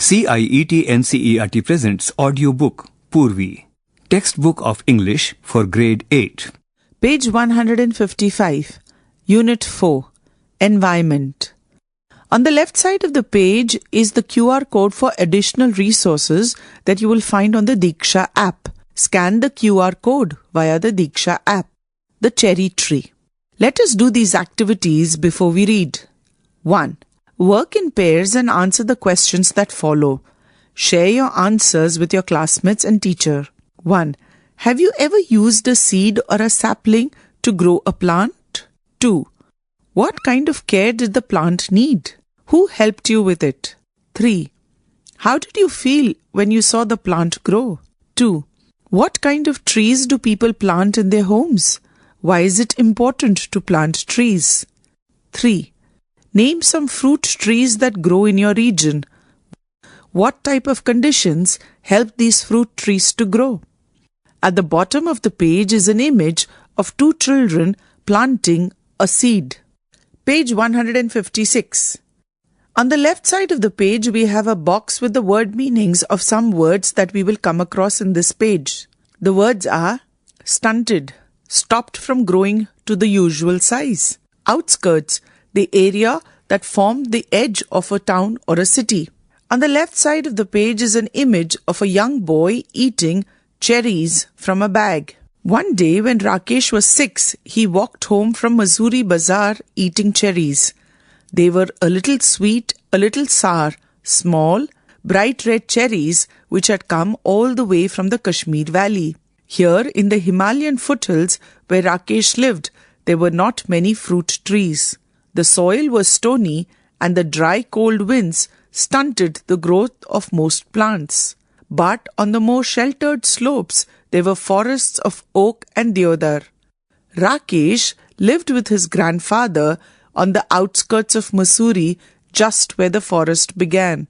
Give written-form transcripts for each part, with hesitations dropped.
CIET NCERT presents AudioBook Poorvi, Textbook of English for Grade 8. Page 155, Unit 4, Environment. On the left side of the page is the QR code for additional resources that you will find on the Diksha app. Scan the QR code via the Diksha app. The cherry tree. Let us do these activities before we read. 1. Work in pairs and answer the questions that follow. Share your answers with your classmates and teacher. 1. Have you ever used a seed or a sapling to grow a plant? 2. What kind of care did the plant need? Who helped you with it? 3. How did you feel when you saw the plant grow? 2. What kind of trees do people plant in their homes? Why is it important to plant trees? 3. Name some fruit trees that grow in your region. What type of conditions help these fruit trees to grow? At the bottom of the page is an image of two children planting a seed. Page 156. On the left side of the page, we have a box with the word meanings of some words that we will come across in this page. The words are stunted, stopped from growing to the usual size. Outskirts, the area that formed the edge of a town or a city. On the left side of the page is an image of a young boy eating cherries from a bag. One day when Rakesh was 6, he walked home from Mussoorie Bazaar eating cherries. They were a little sweet, a little sour, small, bright red cherries which had come all the way from the Kashmir Valley. Here in the Himalayan foothills where Rakesh lived, there were not many fruit trees. The soil was stony and the dry cold winds stunted the growth of most plants. But on the more sheltered slopes, there were forests of oak and deodar. Rakesh lived with his grandfather on the outskirts of Mussoorie, just where the forest began.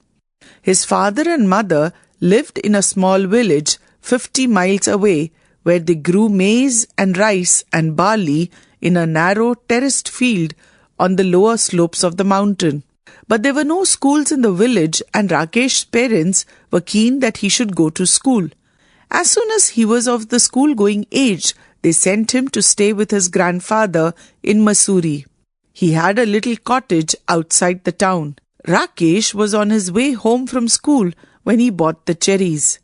His father and mother lived in a small village 50 miles away, where they grew maize and rice and barley in a narrow terraced field on the lower slopes of the mountain. But there were no schools in the village, and Rakesh's parents were keen that he should go to school. As soon as he was of the school-going age, they sent him to stay with his grandfather in Mussoorie. He had a little cottage outside the town. Rakesh was on his way home from school when he bought the cherries.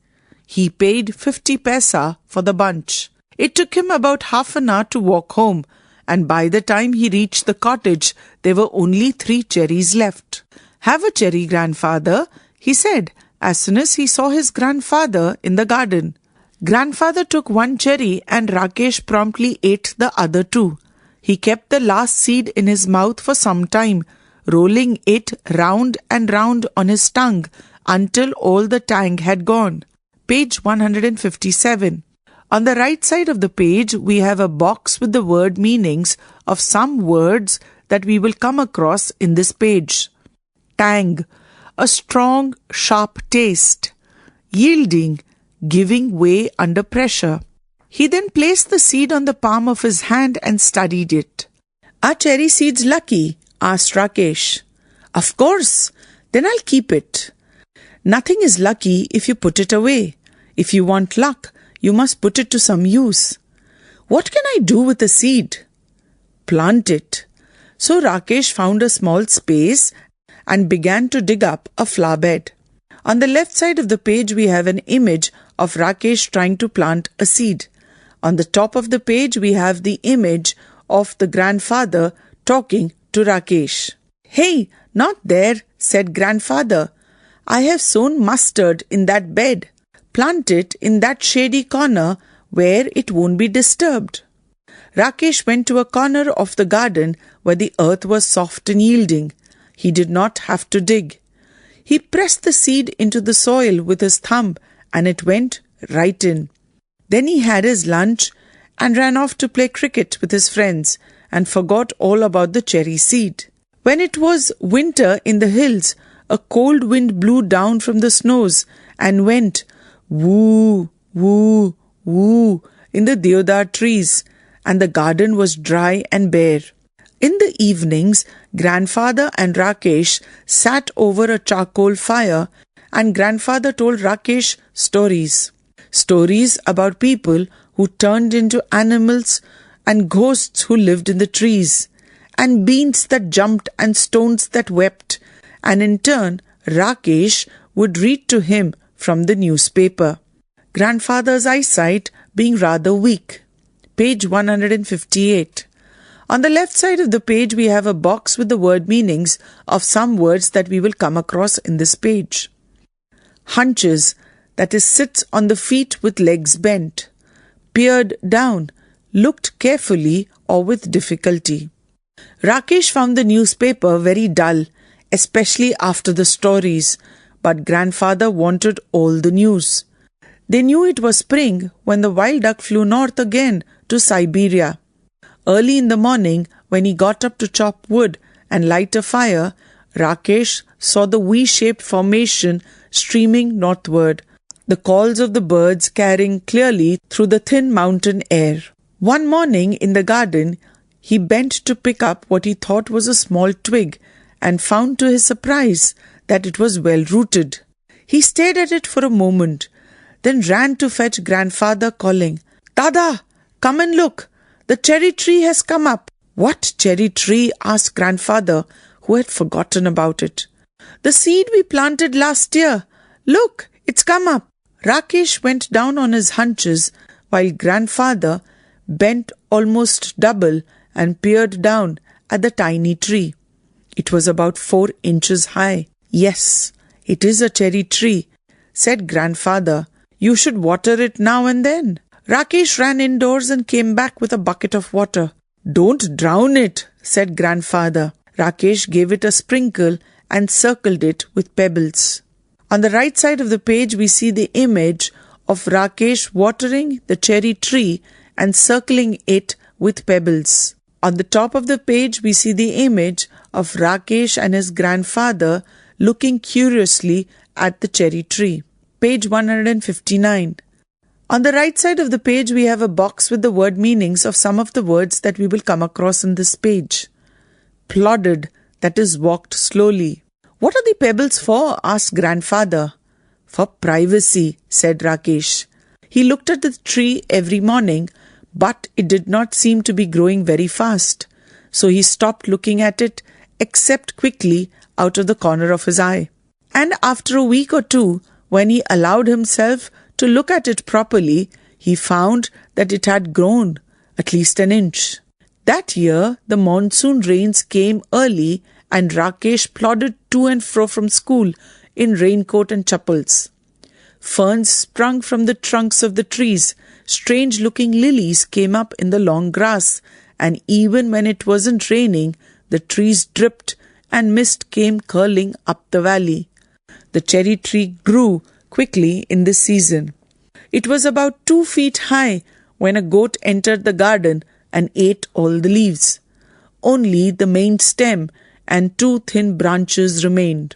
He paid 50 paisa for the bunch. It took him about half an hour to walk home, and by the time he reached the cottage, there were only 3 cherries left. "Have a cherry, grandfather," he said, as soon as he saw his grandfather in the garden. Grandfather took 1 cherry and Rakesh promptly ate the other 2. He kept the last seed in his mouth for some time, rolling it round and round on his tongue until all the tang had gone. Page 157. On the right side of the page, we have a box with the word meanings of some words that we will come across in this page. Tang, a strong, sharp taste. Yielding, giving way under pressure. He then placed the seed on the palm of his hand and studied it. "Are cherry seeds lucky?" asked Rakesh. "Of course. Then I'll keep it." "Nothing is lucky if you put it away. If you want luck, you must put it to some use." "What can I do with the seed?" "Plant it." So Rakesh found a small space and began to dig up a flower bed. On the left side of the page, we have an image of Rakesh trying to plant a seed. On the top of the page, we have the image of the grandfather talking to Rakesh. "Hey, not there," said grandfather. "I have sown mustard in that bed. Plant it in that shady corner where it won't be disturbed." Rakesh went to a corner of the garden where the earth was soft and yielding. He did not have to dig. He pressed the seed into the soil with his thumb and it went right in. Then he had his lunch and ran off to play cricket with his friends and forgot all about the cherry seed. When it was winter in the hills, a cold wind blew down from the snows and went woo, woo, woo in the deodar trees, and the garden was dry and bare. In the evenings, grandfather and Rakesh sat over a charcoal fire and grandfather told Rakesh stories. Stories about people who turned into animals and ghosts who lived in the trees, and beans that jumped and stones that wept, and in turn Rakesh would read to him from the newspaper. Grandfather's eyesight being rather weak. Page 158. On the left side of the page we have a box with the word meanings of some words that we will come across in this page. Hunches, that is sits on the feet with legs bent. Peered down, looked carefully or with difficulty. Rakesh found the newspaper very dull, especially after the stories, but grandfather wanted all the news. They knew it was spring when the wild duck flew north again to Siberia. Early in the morning, when he got up to chop wood and light a fire, Rakesh saw the V-shaped formation streaming northward, the calls of the birds carrying clearly through the thin mountain air. One morning in the garden, he bent to pick up what he thought was a small twig and found to his surprise that it was well rooted. He stared at it for a moment, then ran to fetch grandfather, calling, "Dada, come and look! The cherry tree has come up." "What cherry tree?" asked grandfather, who had forgotten about it. "The seed we planted last year. Look, it's come up." Rakesh went down on his hunches while grandfather bent almost double and peered down at the tiny tree. It was about 4 inches high. "Yes, it is a cherry tree," said grandfather. "You should water it now and then." Rakesh ran indoors and came back with a bucket of water. "Don't drown it," said grandfather. Rakesh gave it a sprinkle and circled it with pebbles. On the right side of the page we see the image of Rakesh watering the cherry tree and circling it with pebbles. On the top of the page we see the image of Rakesh and his grandfather looking curiously at the cherry tree. Page 159. On the right side of the page we have a box with the word meanings of some of the words that we will come across in this page. Plodded, that is walked slowly. "What are the pebbles for?" asked grandfather. "For privacy," said Rakesh. He looked at the tree every morning, but it did not seem to be growing very fast, so he stopped looking at it except quickly out of the corner of his eye. And after a week or two, when he allowed himself to look at it properly, he found that it had grown at least an inch. That year, the monsoon rains came early and Rakesh plodded to and fro from school in raincoat and chappals. Ferns sprung from the trunks of the trees, strange-looking lilies came up in the long grass, and even when it wasn't raining, the trees dripped and mist came curling up the valley. The cherry tree grew quickly in this season. It was about 2 feet high when a goat entered the garden and ate all the leaves. Only the main stem and 2 thin branches remained.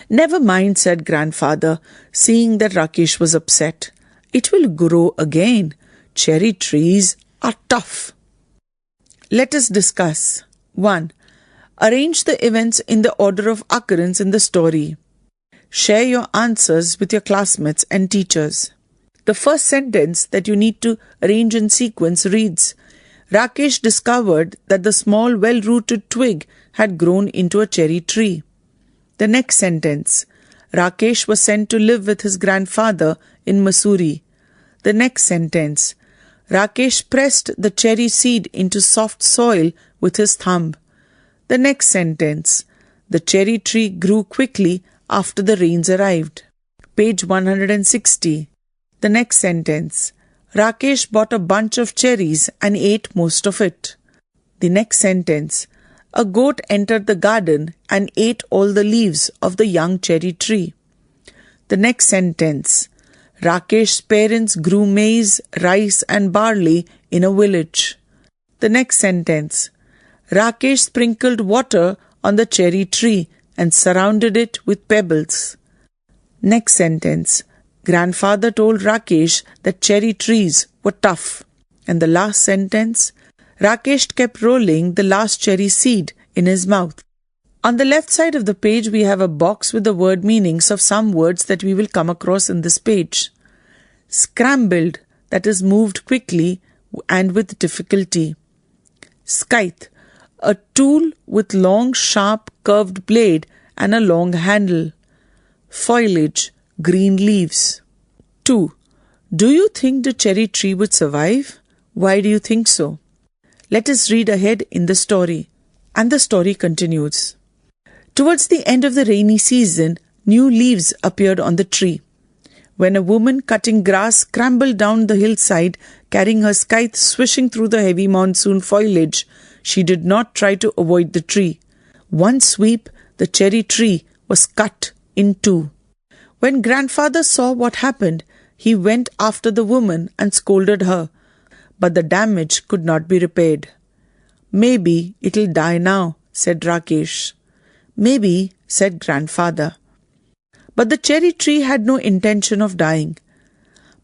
"Never mind," said grandfather, seeing that Rakesh was upset. "It will grow again. Cherry trees are tough." Let us discuss. 1. Arrange the events in the order of occurrence in the story. Share your answers with your classmates and teachers. The first sentence that you need to arrange in sequence reads, Rakesh discovered that the small well-rooted twig had grown into a cherry tree. The next sentence, Rakesh was sent to live with his grandfather in Mussoorie. The next sentence, Rakesh pressed the cherry seed into soft soil with his thumb. The next sentence, the cherry tree grew quickly after the rains arrived. Page 160. The next sentence, Rakesh bought a bunch of cherries and ate most of it. The next sentence, a goat entered the garden and ate all the leaves of the young cherry tree. The next sentence, Rakesh's parents grew maize, rice and barley in a village. The next sentence, Rakesh sprinkled water on the cherry tree and surrounded it with pebbles. Next sentence, grandfather told Rakesh that cherry trees were tough. And the last sentence, Rakesh kept rolling the last cherry seed in his mouth. On the left side of the page, we have a box with the word meanings of some words that we will come across in this page. Scrambled, that is moved quickly and with difficulty. Scythe, a tool with long, sharp, curved blade and a long handle. Foliage, green leaves. 2. Do you think the cherry tree would survive? Why do you think so? Let us read ahead in the story. And the story continues. Towards the end of the rainy season, new leaves appeared on the tree. When a woman cutting grass scrambled down the hillside, carrying her scythe swishing through the heavy monsoon foliage, she did not try to avoid the tree. One sweep, the cherry tree was cut in two. When grandfather saw what happened, he went after the woman and scolded her, but the damage could not be repaired. Maybe it'll die now, said Rakesh. Maybe, said grandfather. But the cherry tree had no intention of dying.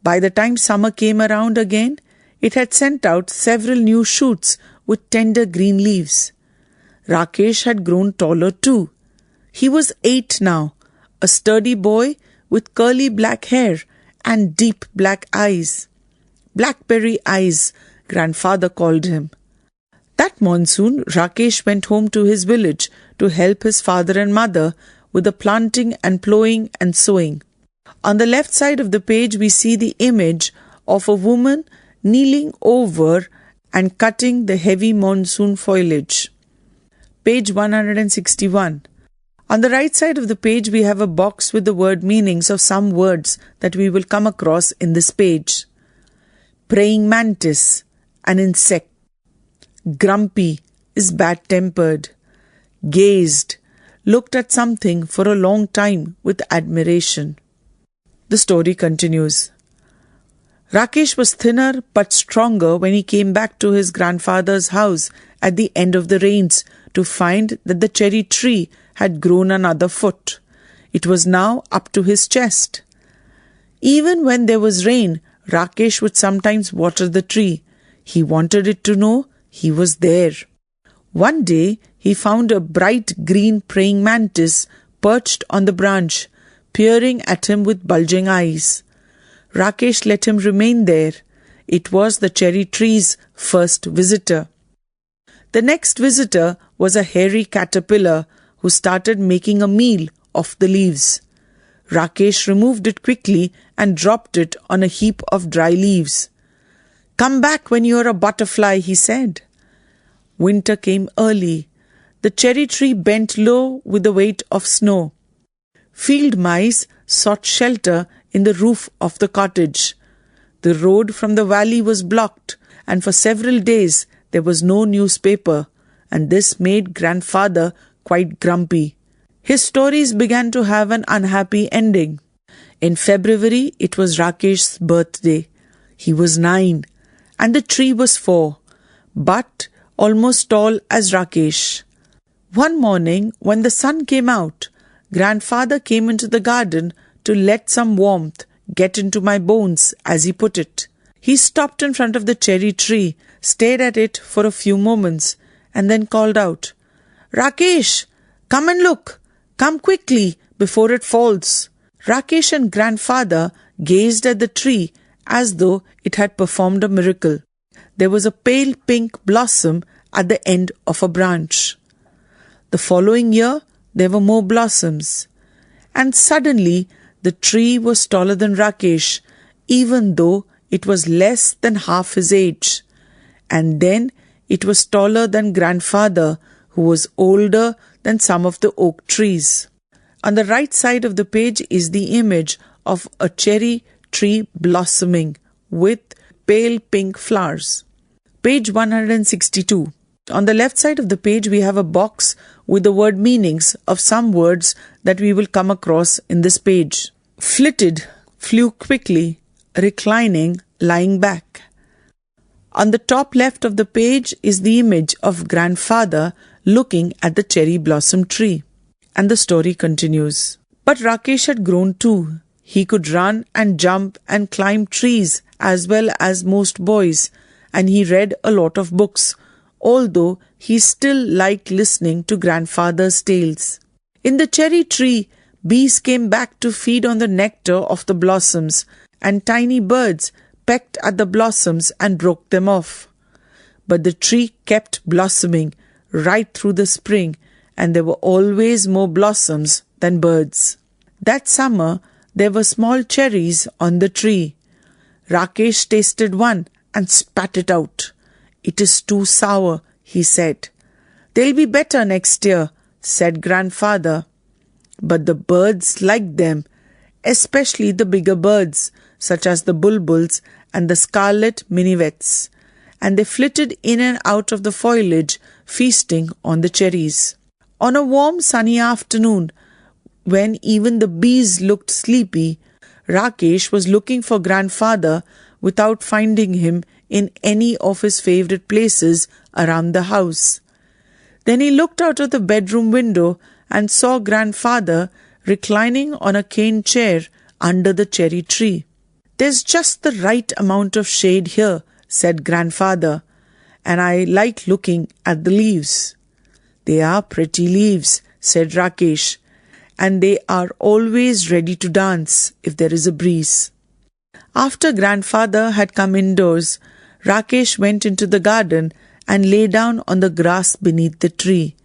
By the time summer came around again, it had sent out several new shoots with tender green leaves. Rakesh had grown taller too. He was 8 now, a sturdy boy with curly black hair and deep black eyes. Blackberry eyes, grandfather called him. That monsoon, Rakesh went home to his village to help his father and mother with the planting and plowing and sowing. On the left side of the page, we see the image of a woman kneeling over and cutting the heavy monsoon foliage. Page 161. On the right side of the page, we have a box with the word meanings of some words that we will come across in this page. Praying mantis, an insect. Grumpy is bad-tempered. Gazed, looked at something for a long time with admiration. The story continues. Rakesh was thinner but stronger when he came back to his grandfather's house at the end of the rains to find that the cherry tree had grown another foot. It was now up to his chest. Even when there was rain, Rakesh would sometimes water the tree. He wanted it to know he was there. One day, he found a bright green praying mantis perched on the branch, peering at him with bulging eyes. Rakesh let him remain there. It was the cherry tree's first visitor. The next visitor was a hairy caterpillar who started making a meal of the leaves. Rakesh removed it quickly and dropped it on a heap of dry leaves. "Come back when you are a butterfly," he said. Winter came early. The cherry tree bent low with the weight of snow. Field mice sought shelter in the roof of the cottage. The road from the valley was blocked, and for several days there was no newspaper, and this made grandfather quite grumpy. His stories began to have an unhappy ending. In February, it was Rakesh's birthday. He was 9, and the tree was 4, but almost tall as Rakesh. One morning, when the sun came out, grandfather came into the garden to let some warmth get into my bones, as he put it. He stopped in front of the cherry tree, stared at it for a few moments, and then called out, "Rakesh, come and look. Come quickly before it falls." Rakesh and grandfather gazed at the tree as though it had performed a miracle. There was a pale pink blossom at the end of a branch. The following year, there were more blossoms. And suddenly, the tree was taller than Rakesh, even though it was less than half his age. And then it was taller than grandfather, who was older than some of the oak trees. On the right side of the page is the image of a cherry tree blossoming with pale pink flowers. Page 162. On the left side of the page, we have a box with the word meanings of some words that we will come across in this page. Flitted, flew quickly, reclining, lying back. On the top left of the page is the image of grandfather looking at the cherry blossom tree. And the story continues. But Rakesh had grown too. He could run and jump and climb trees as well as most boys, and he read a lot of books, although he still liked listening to grandfather's tales. In the cherry tree, bees came back to feed on the nectar of the blossoms, and tiny birds pecked at the blossoms and broke them off. But the tree kept blossoming right through the spring, and there were always more blossoms than birds. That summer, there were small cherries on the tree. Rakesh tasted one and spat it out. "It is too sour," he said. "They'll be better next year," said grandfather. But the birds liked them, especially the bigger birds, such as the bulbuls and the scarlet minivets, and they flitted in and out of the foliage, feasting on the cherries. On a warm sunny afternoon, when even the bees looked sleepy, Rakesh was looking for grandfather without finding him in any of his favorite places around the house. Then he looked out of the bedroom window and saw grandfather reclining on a cane chair under the cherry tree. "There's just the right amount of shade here," said grandfather, "and I like looking at the leaves." "They are pretty leaves," said Rakesh, "and they are always ready to dance if there is a breeze." After grandfather had come indoors, Rakesh went into the garden and lay down on the grass beneath the tree.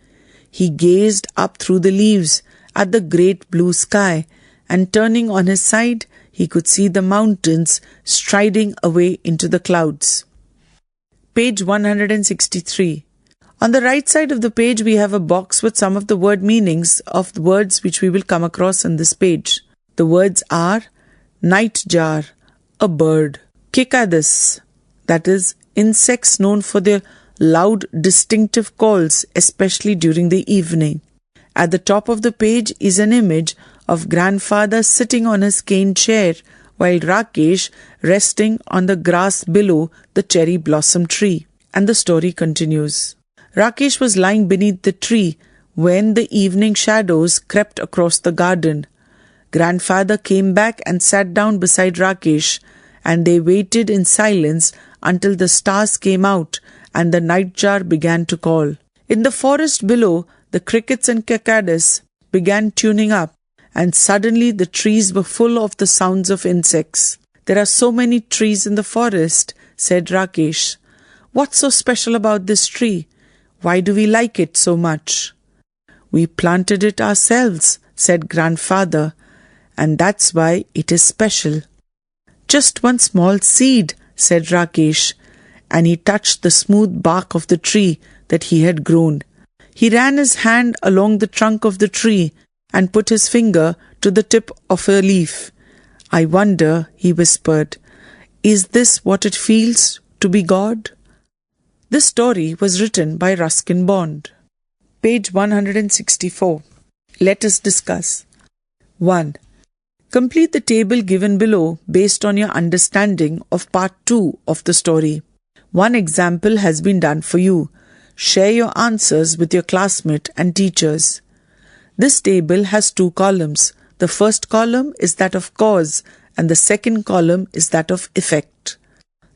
He gazed up through the leaves at the great blue sky, and turning on his side, he could see the mountains striding away into the clouds. Page 163. On the right side of the page, we have a box with some of the word meanings of the words which we will come across on this page. The words are nightjar, a bird; cicadus, that is, insects known for their loud, distinctive calls, especially during the evening. At the top of the page is an image of grandfather sitting on his cane chair, while Rakesh resting on the grass below the cherry blossom tree. And the story continues. Rakesh was lying beneath the tree when the evening shadows crept across the garden. Grandfather came back and sat down beside Rakesh, and they waited in silence until the stars came out and the nightjar began to call. In the forest below, the crickets and cicadas began tuning up, and suddenly the trees were full of the sounds of insects. "There are so many trees in the forest," said Rakesh. "What's so special about this tree? Why do we like it so much?" "We planted it ourselves," said grandfather, "and that's why it is special." "Just one small seed," said Rakesh, and he touched the smooth bark of the tree that he had grown. He ran his hand along the trunk of the tree and put his finger to the tip of a leaf. "I wonder," he whispered, "is this what it feels to be God?" This story was written by Ruskin Bond. Page 164. Let us discuss. 1. Complete the table given below based on your understanding of part 2 of the story. One example has been done for you. Share your answers with your classmate and teachers. This table has 2 columns. The first column is that of cause and the second column is that of effect.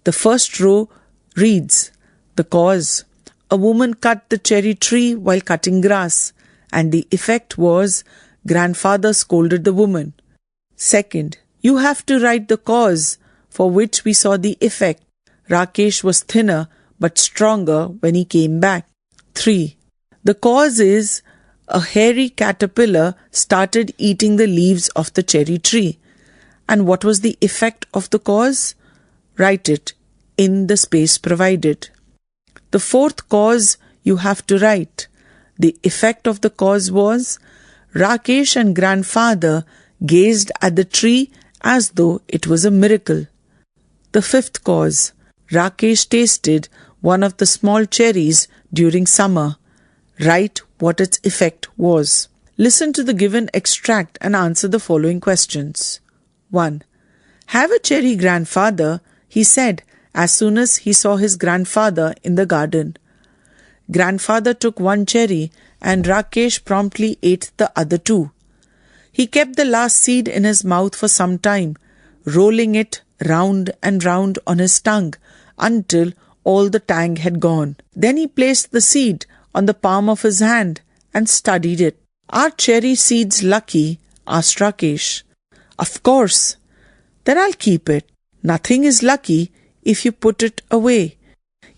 The first row reads, the cause: a woman cut the cherry tree while cutting grass, and the effect was grandfather scolded the woman. Second, you have to write the cause, for which we saw the effect. Rakesh was thinner but stronger when he came back. 3. The cause is a hairy caterpillar started eating the leaves of the cherry tree. And what was the effect of the cause? Write it in the space provided. The fourth cause you have to write. The effect of the cause was Rakesh and grandfather gazed at the tree as though it was a miracle. The fifth cause, Rakesh tasted one of the small cherries during summer. Write what its effect was. Listen to the given extract and answer the following questions. 1. Have a cherry, grandfather, he said as soon as he saw his grandfather in the garden. Grandfather took one cherry and Rakesh promptly ate the other 2. He kept the last seed in his mouth for some time, rolling it round and round on his tongue until all the tang had gone. Then he placed the seed on the palm of his hand and studied it. "Are cherry seeds lucky?" asked Rakesh. "Of course." "Then I'll keep it." "Nothing is lucky if you put it away.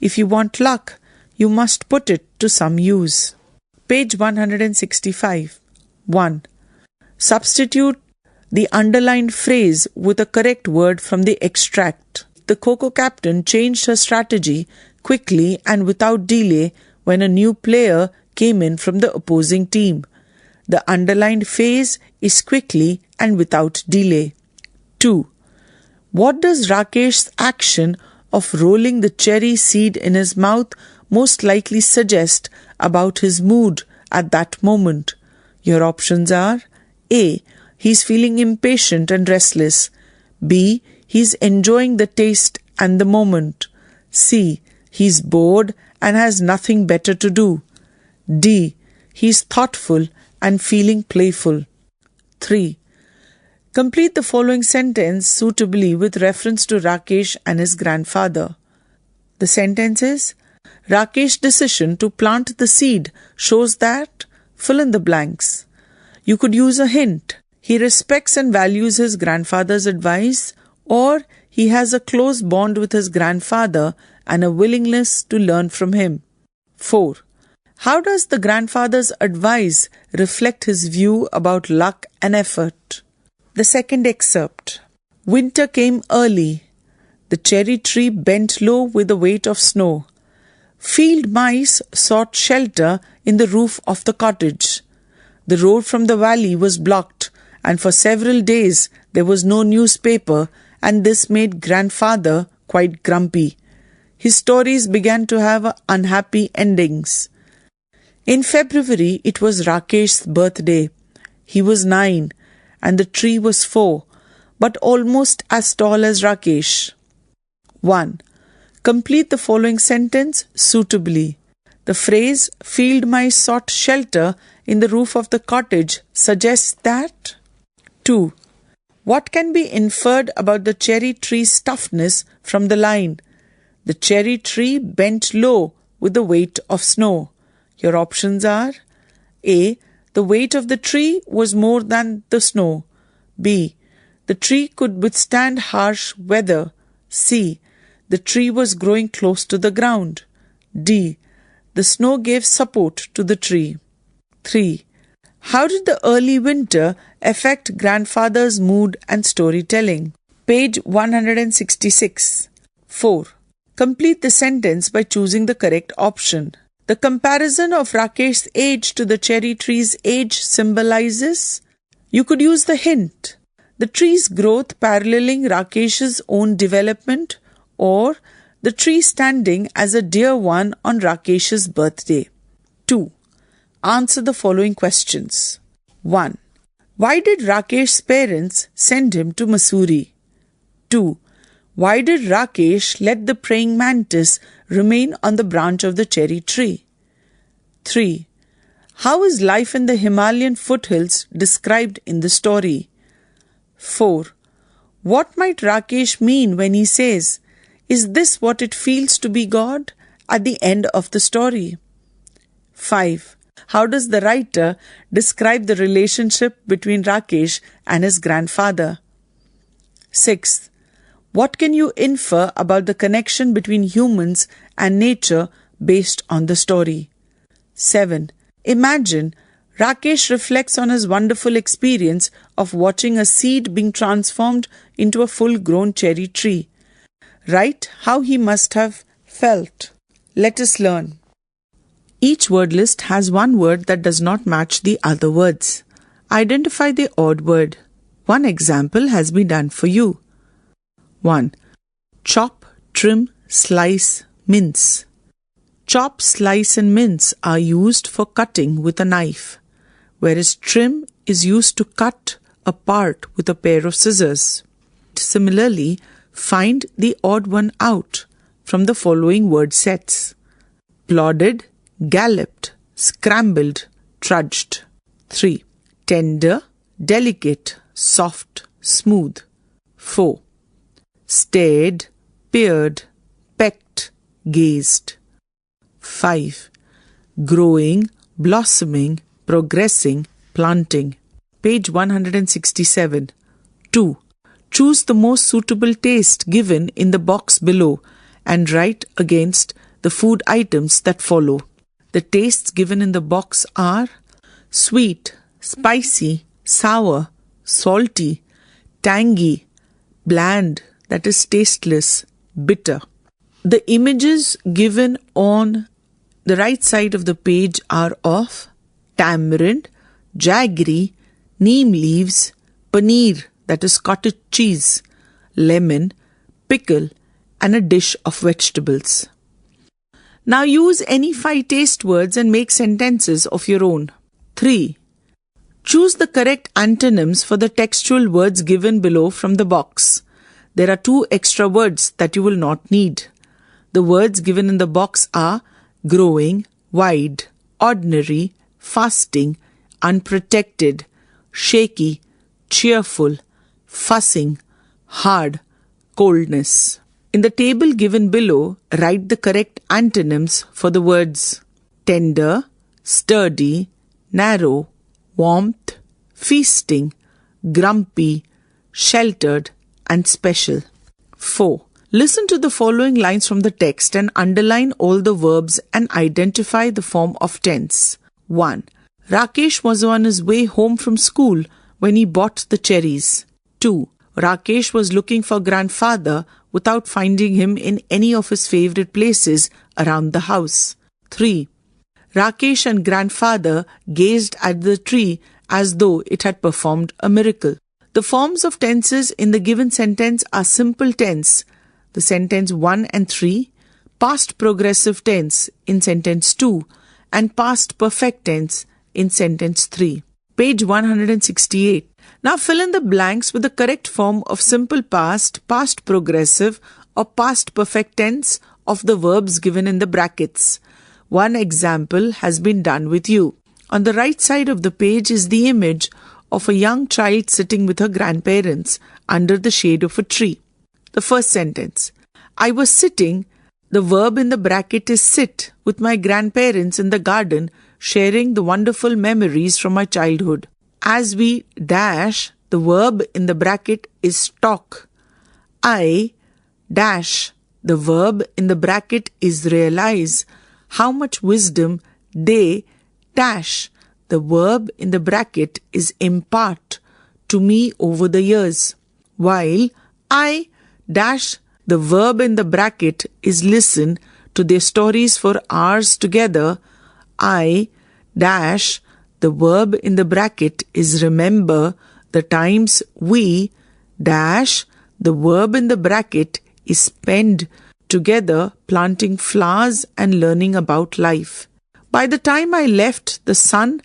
If you want luck, you must put it to some use." Page 165. 1. Substitute the underlined phrase with a correct word from the extract. The Coco captain changed her strategy quickly and without delay when a new player came in from the opposing team. The underlined phrase is quickly and without delay. 2. What does Rakesh's action of rolling the cherry seed in his mouth most likely suggest about his mood at that moment? Your options are: A. He's feeling impatient and restless. B. He's enjoying the taste and the moment. C. He's bored and has nothing better to do. D. He's thoughtful and feeling playful. 3. Complete the following sentence suitably with reference to Rakesh and his grandfather. The sentence is: Rakesh's decision to plant the seed shows that... fill in the blanks. You could use a hint. He respects and values his grandfather's advice, or he has a close bond with his grandfather and a willingness to learn from him. 4. How does the grandfather's advice reflect his view about luck and effort? The second excerpt. Winter came early. The cherry tree bent low with the weight of snow. Field mice sought shelter in the roof of the cottage. The road from the valley was blocked, and for several days there was no newspaper, and this made grandfather quite grumpy. His stories began to have unhappy endings. In February it was Rakesh's birthday. He was 9, and the tree was 4, but almost as tall as Rakesh. 1. Complete the following sentence suitably. The phrase "field mice sought shelter in the roof of the cottage" suggests that. 2. What can be inferred about the cherry tree's toughness from the line? The cherry tree bent low with the weight of snow. Your options are: A. The weight of the tree was more than the snow. B. The tree could withstand harsh weather. C. The tree was growing close to the ground. D. The snow gave support to the tree. 3. How did the early winter affect grandfather's mood and storytelling? Page 166. 4. Complete the sentence by choosing the correct option. The comparison of Rakesh's age to the cherry tree's age symbolizes. You could use the hint. The tree's growth paralleling Rakesh's own development, or the tree standing as a dear one on Rakesh's birthday. 2. Answer the following questions. 1. Why did Rakesh's parents send him to Mussoorie? 2. Why did Rakesh let the praying mantis remain on the branch of the cherry tree? 3. How is life in the Himalayan foothills described in the story? 4. What might Rakesh mean when he says, "Is this what it feels to be God?" at the end of the story? 5. How does the writer describe the relationship between Rakesh and his grandfather? 6. What can you infer about the connection between humans and nature based on the story? 7. Imagine Rakesh reflects on his wonderful experience of watching a seed being transformed into a full-grown cherry tree. Write how he must have felt. Let us learn. Each word list has one word that does not match the other words. Identify the odd word. One example has been done for you. 1. Chop, trim, slice, mince. Chop, slice and mince are used for cutting with a knife, whereas trim is used to cut a part with a pair of scissors. Similarly, find the odd one out from the following word sets: plodded, galloped, scrambled, trudged. 3. Tender, delicate, soft, smooth. 4. Stared, peered, pecked, gazed. 5. Growing, blossoming, progressing, planting. Page 167. 2. Choose the most suitable taste given in the box below and write against the food items that follow. The tastes given in the box are sweet, spicy, sour, salty, tangy, bland, that is tasteless, bitter. The images given on the right side of the page are of tamarind, jaggery, neem leaves, paneer, that is cottage cheese, lemon, pickle, and a dish of vegetables. Now use any 5 taste words and make sentences of your own. 3. Choose the correct antonyms for the textual words given below from the box. There are 2 extra words that you will not need. The words given in the box are growing, wide, ordinary, fasting, unprotected, shaky, cheerful, fussing, hard, coldness. In the table given below, write the correct antonyms for the words tender, sturdy, narrow, warmth, feasting, grumpy, sheltered, and special. 4. Listen to the following lines from the text and underline all the verbs and identify the form of tense. 1. Rakesh was on his way home from school when he bought the cherries. 2. Rakesh was looking for grandfather without finding him in any of his favorite places around the house. 3. Rakesh and grandfather gazed at the tree as though it had performed a miracle. The forms of tenses in the given sentence are simple tense, the sentence 1 and 3, past progressive tense in sentence 2, and past perfect tense in sentence 3. Page 168. Now fill in the blanks with the correct form of simple past, past progressive, or past perfect tense of the verbs given in the brackets. One example has been done with you. On the right side of the page is the image of a young child sitting with her grandparents under the shade of a tree. The first sentence. I was sitting, the verb in the bracket is sit, with my grandparents in the garden, sharing the wonderful memories from my childhood. As we dash, the verb in the bracket is talk. I dash, the verb in the bracket is realize how much wisdom they dash, the verb in the bracket is impart to me over the years. While I dash, the verb in the bracket is listen to their stories for hours together. I dash, the verb in the bracket is remember the times we dash, the verb in the bracket is spend together planting flowers and learning about life. By the time I left, the sun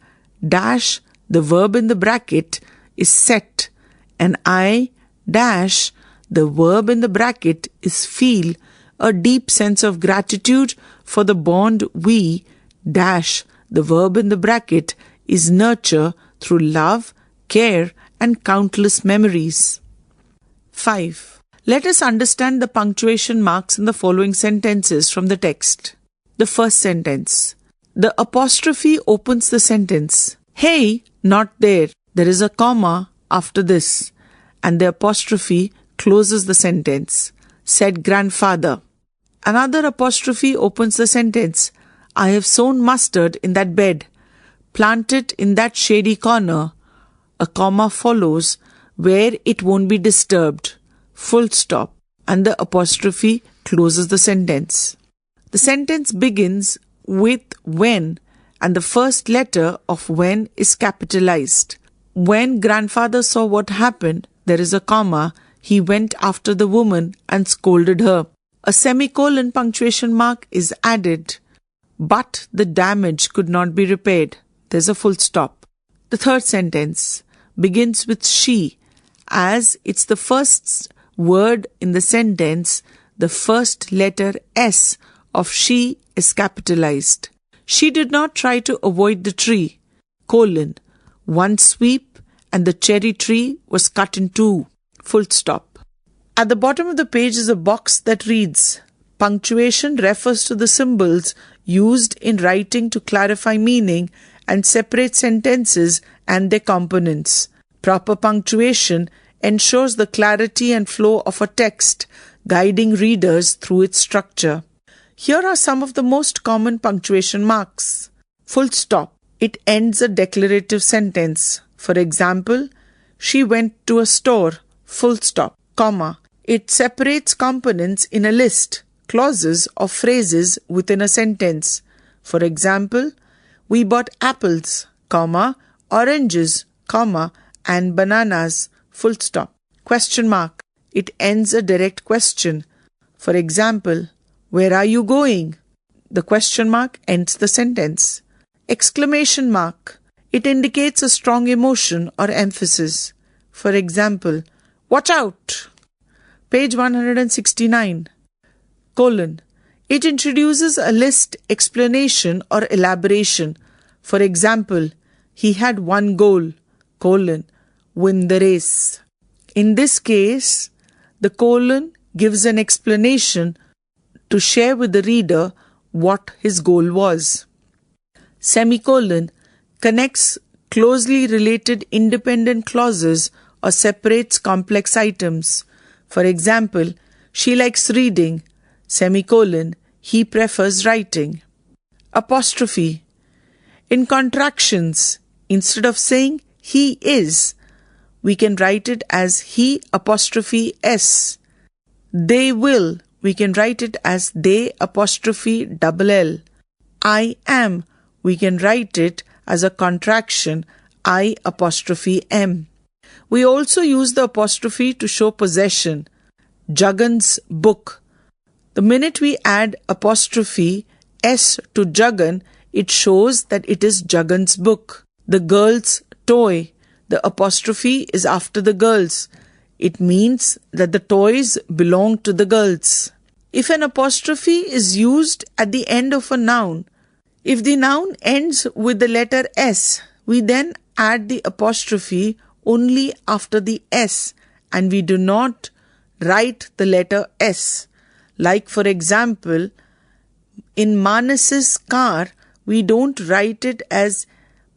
dash, the verb in the bracket is set, and I dash, the verb in the bracket is feel a deep sense of gratitude for the bond we dash, the verb in the bracket is nurture through love, care, and countless memories. 5. Let us understand the punctuation marks in the following sentences from the text. The first sentence. The apostrophe opens the sentence. Hey, not there. There is a comma after this, and the apostrophe closes the sentence. Said grandfather. Another apostrophe opens the sentence. I have sown mustard in that bed. Plant it in that shady corner. A comma follows where it won't be disturbed. Full stop. And the apostrophe closes the sentence. The sentence begins with when, and the first letter of when is capitalized. When grandfather saw what happened, there is a comma. He went after the woman and scolded her. A semicolon punctuation mark is added. But the damage could not be repaired. There's a full stop. The third sentence begins with she. As it's the first word in the sentence, the first letter S of she is capitalized. She did not try to avoid the tree. One sweep and the cherry tree was cut in two. Full stop. At the bottom of the page is a box that reads, Punctuation refers to the symbols used in writing to clarify meaning and separate sentences and their components. Proper punctuation ensures the clarity and flow of a text, guiding readers through its structure. Here are some of the most common punctuation marks. Full stop. It ends a declarative sentence. For example, she went to a store. Full stop. Comma. It separates components in a list, clauses or phrases within a sentence. For example, we bought apples, comma, oranges, comma, and bananas. Full stop. Question mark. It ends a direct question. For example, where are you going? The question mark ends the sentence. Exclamation mark. It indicates a strong emotion or emphasis. For example, watch out! Page 169. Colon. It introduces a list, explanation, or elaboration. For example, he had one goal, colon, win the race. In this case, the colon gives an explanation to share with the reader what his goal was. Semicolon connects closely related independent clauses or separates complex items. For example, she likes reading, semicolon, he prefers writing. Apostrophe. In contractions, instead of saying he is, we can write it as he apostrophe s. They will, we can write it as they apostrophe double L. I am, we can write it as a contraction I apostrophe M. We also use the apostrophe to show possession. Jagan's book. The minute we add apostrophe S to Jagan, it shows that it is Jagan's book. The girl's toy. The apostrophe is after the girls. It means that the toys belong to the girls. If an apostrophe is used at the end of a noun, if the noun ends with the letter S, we then add the apostrophe only after the S and we do not write the letter S. Like for example, in Manas's car, we don't write it as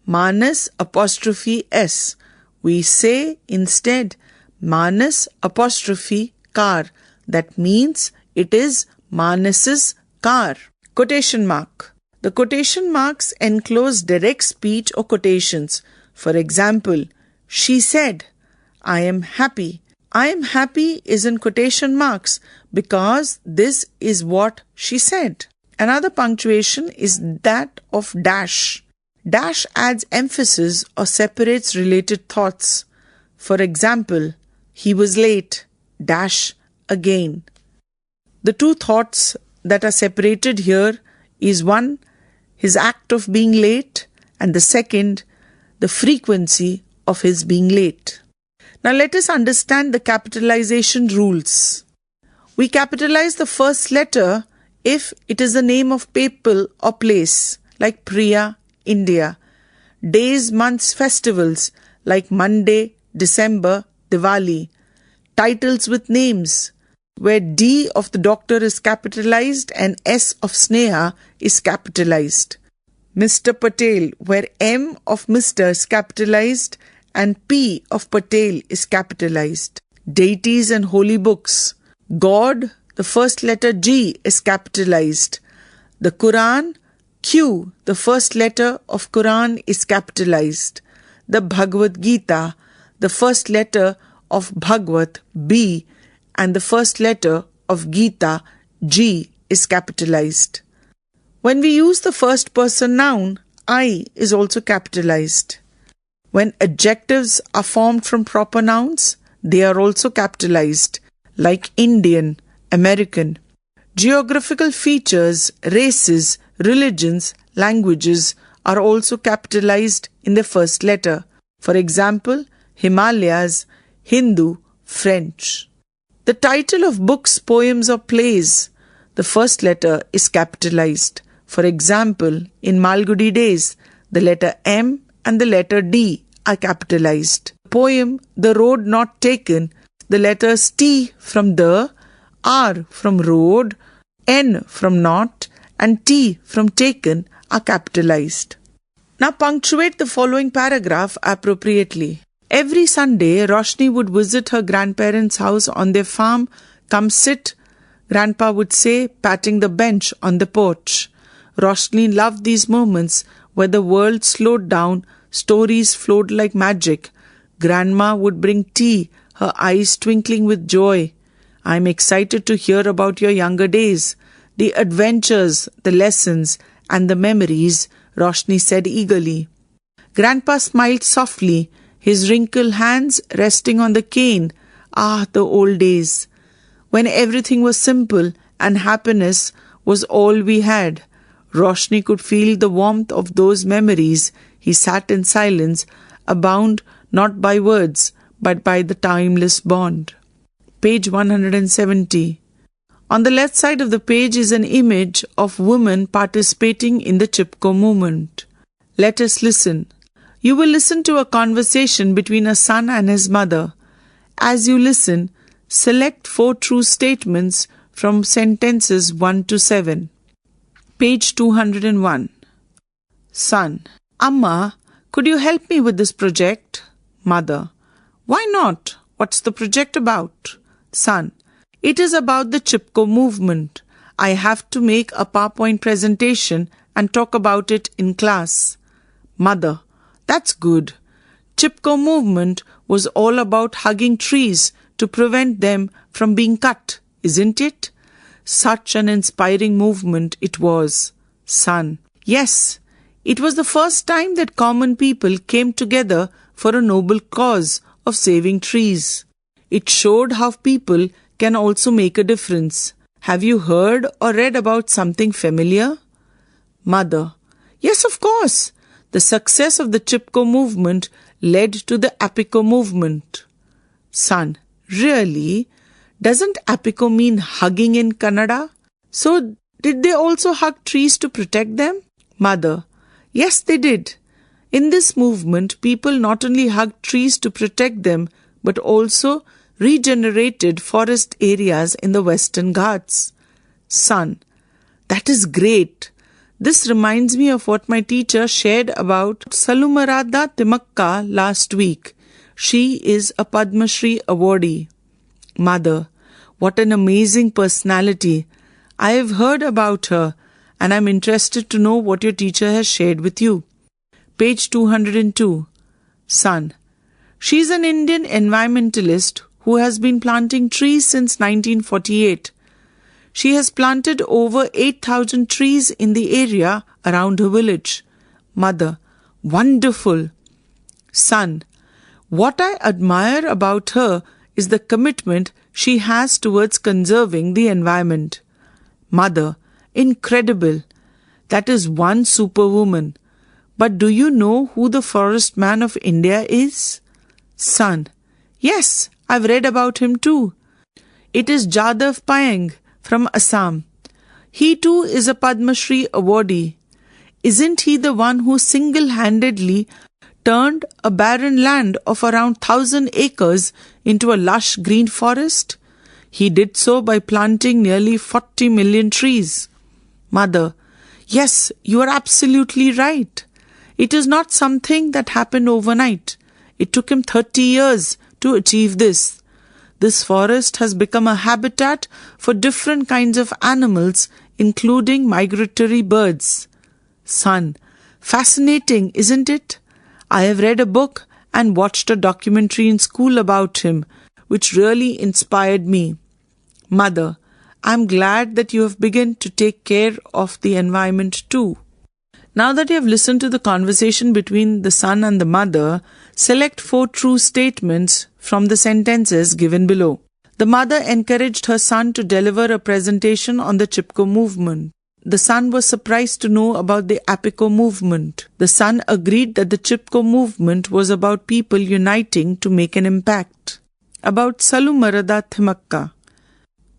Manas apostrophe S. We say instead Manas apostrophe car. That means it is Manas's car. Quotation mark. The quotation marks enclose direct speech or quotations. For example, she said, I am happy. I am happy is in quotation marks because this is what she said. Another punctuation is that of dash. Dash adds emphasis or separates related thoughts. For example, he was late, dash again. The two thoughts that are separated here is one, his act of being late, and the second, the frequency of his being late. Now let us understand the capitalization rules. We capitalize the first letter if it is the name of people or place, like Priya, India. Days, months, festivals, like Monday, December, Diwali. Titles with names, where D of the doctor is capitalized and S of Sneha is capitalized. Mr. Patel, where M of Mr. is capitalized and P of Patel is capitalized. Deities and holy books. God, the first letter G is capitalized. The Quran, Q, the first letter of Quran is capitalized. The Bhagavad Gita, the first letter of Bhagavad, B, and the first letter of Gita, G, is capitalized. When we use the first person noun, I is also capitalized. When adjectives are formed from proper nouns, they are also capitalized, like Indian, American. Geographical features, races, religions, languages are also capitalized in the first letter. For example, Himalayas, Hindu, French. The title of books, poems or plays, the first letter is capitalized. For example, in Malgudi Days, the letter M and the letter D are capitalized. The poem, The Road Not Taken, the letters T from the, R from road, N from not and T from taken are capitalized. Now punctuate the following paragraph appropriately. Every Sunday, Roshni would visit her grandparents' house on their farm. Come sit, Grandpa would say, patting the bench on the porch. Roshni loved these moments where the world slowed down, stories flowed like magic. Grandma would bring tea, her eyes twinkling with joy. I'm excited to hear about your younger days, the adventures, the lessons, and the memories, Roshni said eagerly. Grandpa smiled softly, his wrinkled hands resting on the cane. Ah, the old days, when everything was simple and happiness was all we had. Roshni could feel the warmth of those memories. He sat in silence, bound not by words, but by the timeless bond. Page 170. On the left side of the page is an image of women participating in the Chipko movement. Let us listen. You will listen to a conversation between a son and his mother. As you listen, select 4 true statements from sentences 1 to 7. Page 201. Son: Amma, could you help me with this project? Mother: Why not? What's the project about? Son: It is about the Chipko movement. I have to make a PowerPoint presentation and talk about it in class. Mother: That's good. Chipko movement was all about hugging trees to prevent them from being cut, isn't it? Such an inspiring movement it was. Son: Yes, it was the first time that common people came together for a noble cause of saving trees. It showed how people can also make a difference. Have you heard or read about something familiar? Mother: Yes, of course. The success of the Chipko movement led to the Apiko movement. Son: Really? Doesn't Apiko mean hugging in Kannada? So did they also hug trees to protect them? Mother: Yes, they did. In this movement, people not only hugged trees to protect them, but also regenerated forest areas in the Western Ghats. Son: That is great. This reminds me of what my teacher shared about Salumarada Timakka last week. She is a Padma Shri awardee. Mother: What an amazing personality. I have heard about her and I'm interested to know what your teacher has shared with you. Page 202. Son: She is an Indian environmentalist who has been planting trees since 1948. She has planted over 8,000 trees in the area around her village. Mother: Wonderful. Son: What I admire about her is the commitment she has towards conserving the environment. Mother: Incredible. That is one superwoman. But do you know who the forest man of India is? Son: Yes, I've read about him too. It is Jadav Payeng from Assam. He too is a Padma Shri awardee. Isn't he the one who single-handedly turned a barren land of around 1,000 acres into a lush green forest? He did so by planting nearly 40 million trees. Mother: Yes, you are absolutely right. It is not something that happened overnight. It took him 30 years to achieve this. This forest has become a habitat for different kinds of animals, including migratory birds. Son: Fascinating, isn't it? I have read a book and watched a documentary in school about him, which really inspired me. Mother: I'm glad that you have begun to take care of the environment too. Now that you have listened to the conversation between the son and the mother, select 4 true statements from the sentences given below. The mother encouraged her son to deliver a presentation on the Chipko movement. The son was surprised to know about the Apiko movement. The son agreed that the Chipko movement was about people uniting to make an impact. About Salumarada Thimakka.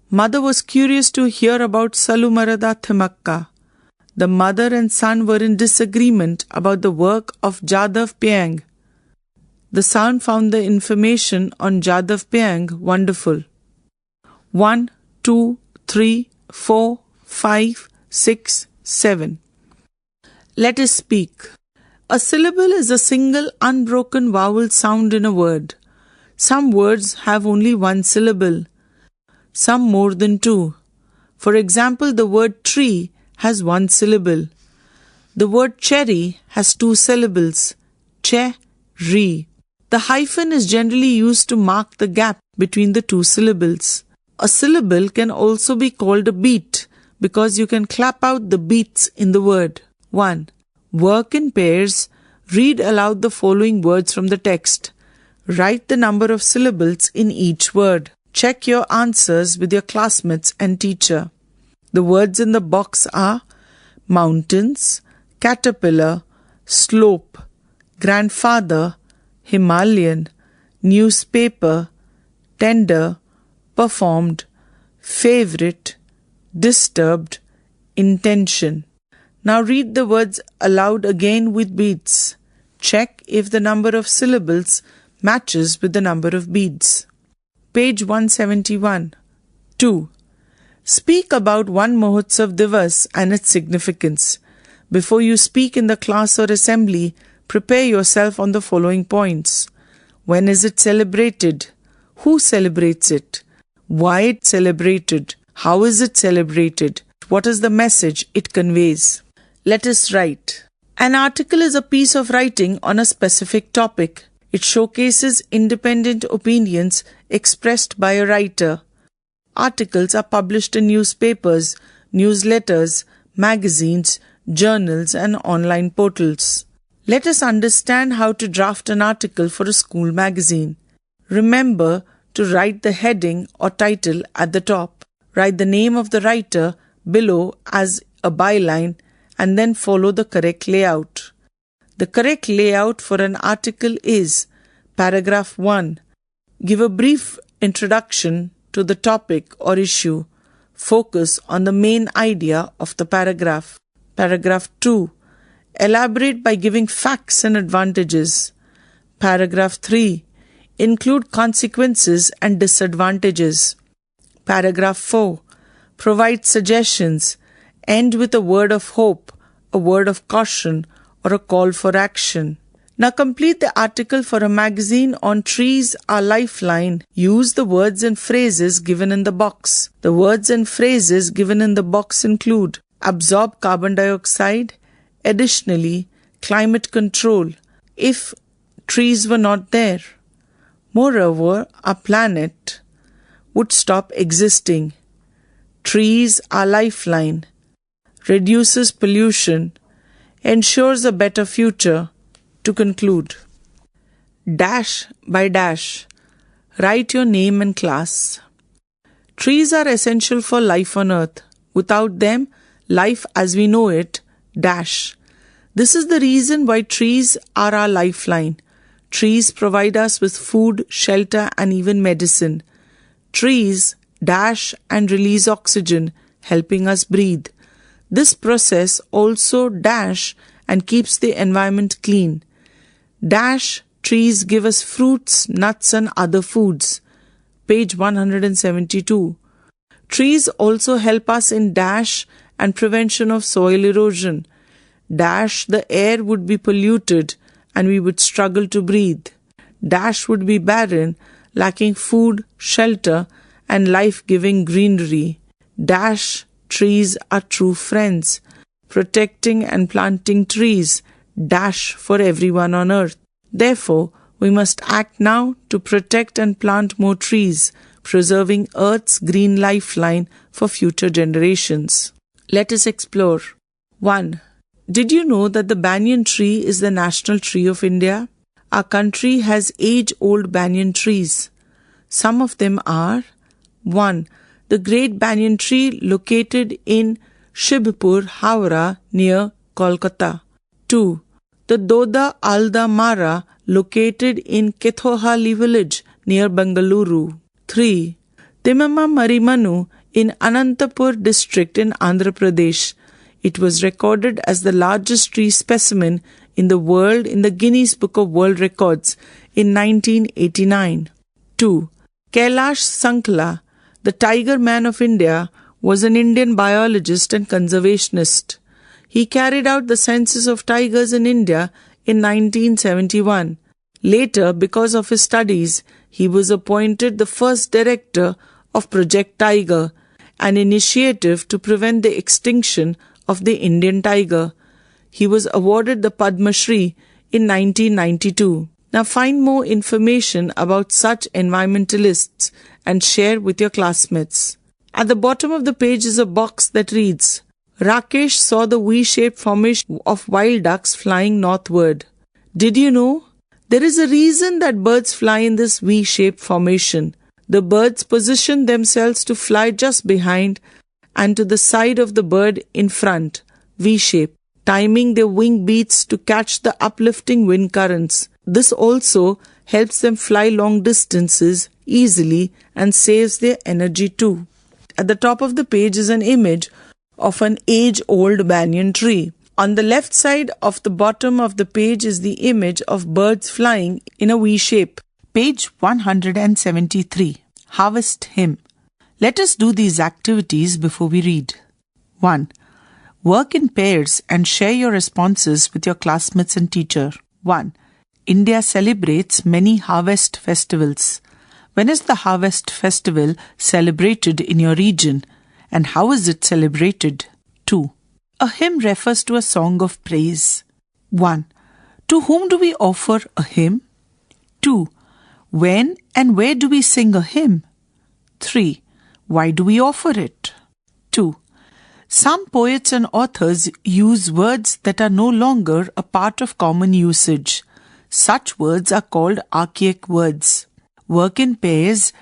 Mother was curious to hear about Salumarada Thimakka. The mother and son were in disagreement about the work of Jadav Payeng. The son found the information on Jadav Payeng wonderful. 1, 2, 3, 4, 5, 6, 7. Let us speak. A syllable is a single unbroken vowel sound in a word. Some words have only one syllable, some more than two. For example, the word tree has one syllable. The word cherry has two syllables, che-ri. The hyphen is generally used to mark the gap between the two syllables. A syllable can also be called a beat because you can clap out the beats in the word. 1. Work in pairs. Read aloud the following words from the text. Write the number of syllables in each word. Check your answers with your classmates and teacher. The words in the box are mountains, caterpillar, slope, grandfather, Himalayan, newspaper, tender, performed, favorite, disturbed, intention. Now read the words aloud again with beats. Check if the number of syllables matches with the number of beads. Page 171. 2. Speak about one Mahotsav Divas and its significance. Before you speak in the class or assembly, prepare yourself on the following points. When is it celebrated? Who celebrates it? Why it's celebrated? How is it celebrated? What is the message it conveys? Let us write. An article is a piece of writing on a specific topic. It showcases independent opinions expressed by a writer. Articles are published in newspapers, newsletters, magazines, journals, and online portals. Let us understand how to draft an article for a school magazine. Remember to write the heading or title at the top. Write the name of the writer below as a byline and then follow the correct layout. The correct layout for an article is paragraph 1. Give a brief introduction to the topic or issue. Focus on the main idea of the paragraph. Paragraph 2. Elaborate by giving facts and advantages. Paragraph 3. Include consequences and disadvantages. Paragraph 4. Provide suggestions. End with a word of hope, a word of caution, or a call for action. Now complete the article for a magazine on Trees Are Lifeline. Use the words and phrases given in the box. The words and phrases given in the box include absorb carbon dioxide, additionally, climate control, if trees were not there. Moreover, our planet would stop existing. Trees are lifeline. Reduces pollution, ensures a better future. To conclude, dash by dash, write your name and class. Trees are essential for life on earth. Without them, life as we know it, dash. This is the reason why trees are our lifeline. Trees provide us with food, shelter, and even medicine. Trees dash and release oxygen, helping us breathe. This process also dash and keeps the environment clean. Dash trees give us fruits, nuts and other foods. Page 172. Trees also help us in dash and prevention of soil erosion. Dash the air would be polluted and we would struggle to breathe. Dash would be barren, lacking food, shelter and life-giving greenery. Dash trees are true friends. Protecting and planting trees, dash for everyone on earth. Therefore, we must act now to protect and plant more trees, preserving Earth's green lifeline for future generations. Let us explore. 1. Did you know that the banyan tree is the national tree of India? Our country has age-old banyan trees. Some of them are 1. The great banyan tree located in Shibpur, Howrah, near Kolkata. 2. The Doda Alda Mara, located in Kethohali village, near Bengaluru. 3. Timama Marimanu in Anantapur district in Andhra Pradesh. It was recorded as the largest tree specimen in the world in the Guinness Book of World Records in 1989. 2. Kailash Sankla, the Tiger Man of India, was an Indian biologist and conservationist. He carried out the census of tigers in India in 1971. Later, because of his studies, he was appointed the first director of Project Tiger, an initiative to prevent the extinction of the Indian tiger. He was awarded the Padma Shri in 1992. Now find more information about such environmentalists and share with your classmates. At the bottom of the page is a box that reads, Rakesh saw the V-shaped formation of wild ducks flying northward. Did you know? There is a reason that birds fly in this V-shaped formation. The birds position themselves to fly just behind and to the side of the bird in front, V-shape, timing their wing beats to catch the uplifting wind currents. This also helps them fly long distances easily and saves their energy too. At the top of the page is an image of an age-old banyan tree. On the left side of the bottom of the page is the image of birds flying in a V shape. Page 173. Harvest Hymn. Let us do these activities before we read. 1. Work in pairs and share your responses with your classmates and teacher. 1. India celebrates many harvest festivals. When is the harvest festival celebrated in your region, and how is it celebrated? 2. A hymn refers to a song of praise. 1. To whom do we offer a hymn? 2. When and where do we sing a hymn? 3. Why do we offer it? 2. Some poets and authors use words that are no longer a part of common usage. Such words are called archaic words. Work in pairs.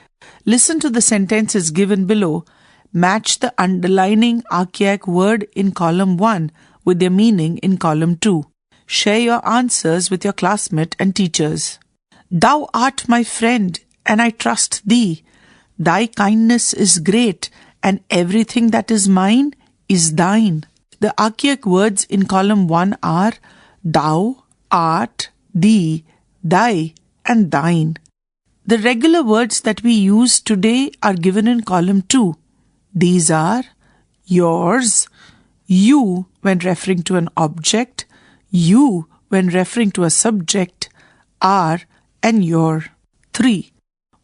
Listen to the sentences given below. Match the underlining archaic word in column 1 with their meaning in column 2. Share your answers with your classmate and teachers. Thou art my friend, and I trust thee. Thy kindness is great, and everything that is mine is thine. The archaic words in column 1 are thou, art, thee, thy, and thine. The regular words that we use today are given in column 2. These are yours, you when referring to an object, you when referring to a subject, are, and your. 3.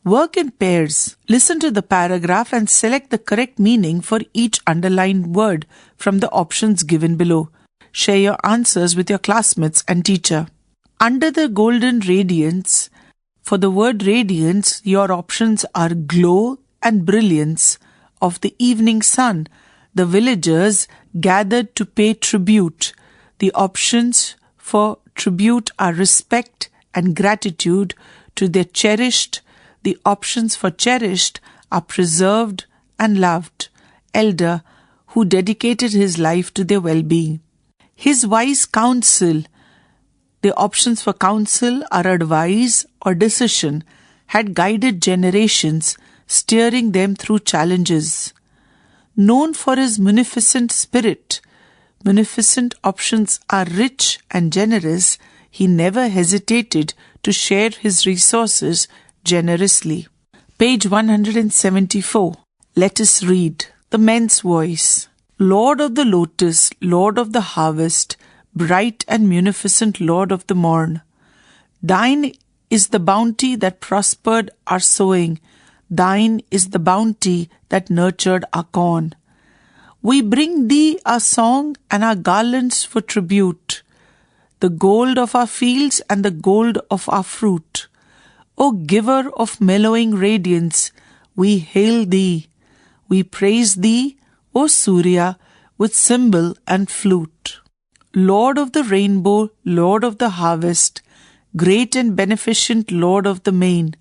Work in pairs. Listen to the paragraph and select the correct meaning for each underlined word from the options given below. Share your answers with your classmates and teacher. Under the golden radiance, for the word radiance, your options are glow and brilliance of the evening sun. The villagers gathered to pay tribute. The options for tribute are respect and gratitude to their cherished. The options for cherished are preserved and loved elder who dedicated his life to their well-being. His wise counsel. The options for counsel are advice or decision, had guided generations, steering them through challenges. Known for his munificent spirit, munificent options are rich and generous. He never hesitated to share his resources generously. Page 174. Let us read. The men's voice. Lord of the lotus, Lord of the harvest, bright and munificent Lord of the morn. Thine is the bounty that prospered our sowing. Thine is the bounty that nurtured our corn. We bring thee our song and our garlands for tribute, the gold of our fields and the gold of our fruit. O giver of mellowing radiance, we hail thee. We praise thee, O Surya, with cymbal and flute. Lord of the rainbow, Lord of the harvest, great and beneficent Lord of the main.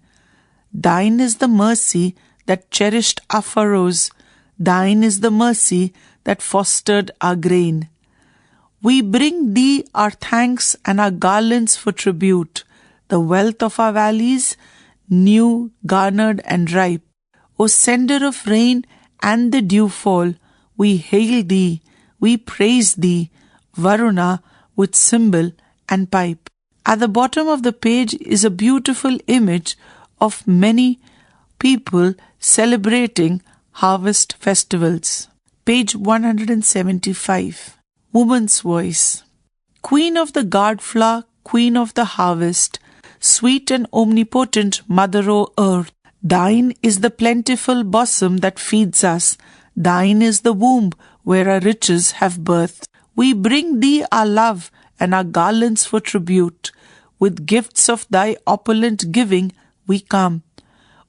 Thine is the mercy that cherished our furrows. Thine is the mercy that fostered our grain. We bring thee our thanks and our garlands for tribute, the wealth of our valleys, new, garnered and ripe. O sender of rain and the dewfall, we hail thee, we praise thee, Varuna, with cymbal and pipe. At the bottom of the page is a beautiful image of many people celebrating harvest festivals. Page 175. Woman's Voice. Queen of the gourd flower, Queen of the harvest, sweet and omnipotent Mother o' Earth, thine is the plentiful bosom that feeds us, thine is the womb where our riches have birth. We bring thee our love and our garlands for tribute. With gifts of thy opulent giving we come.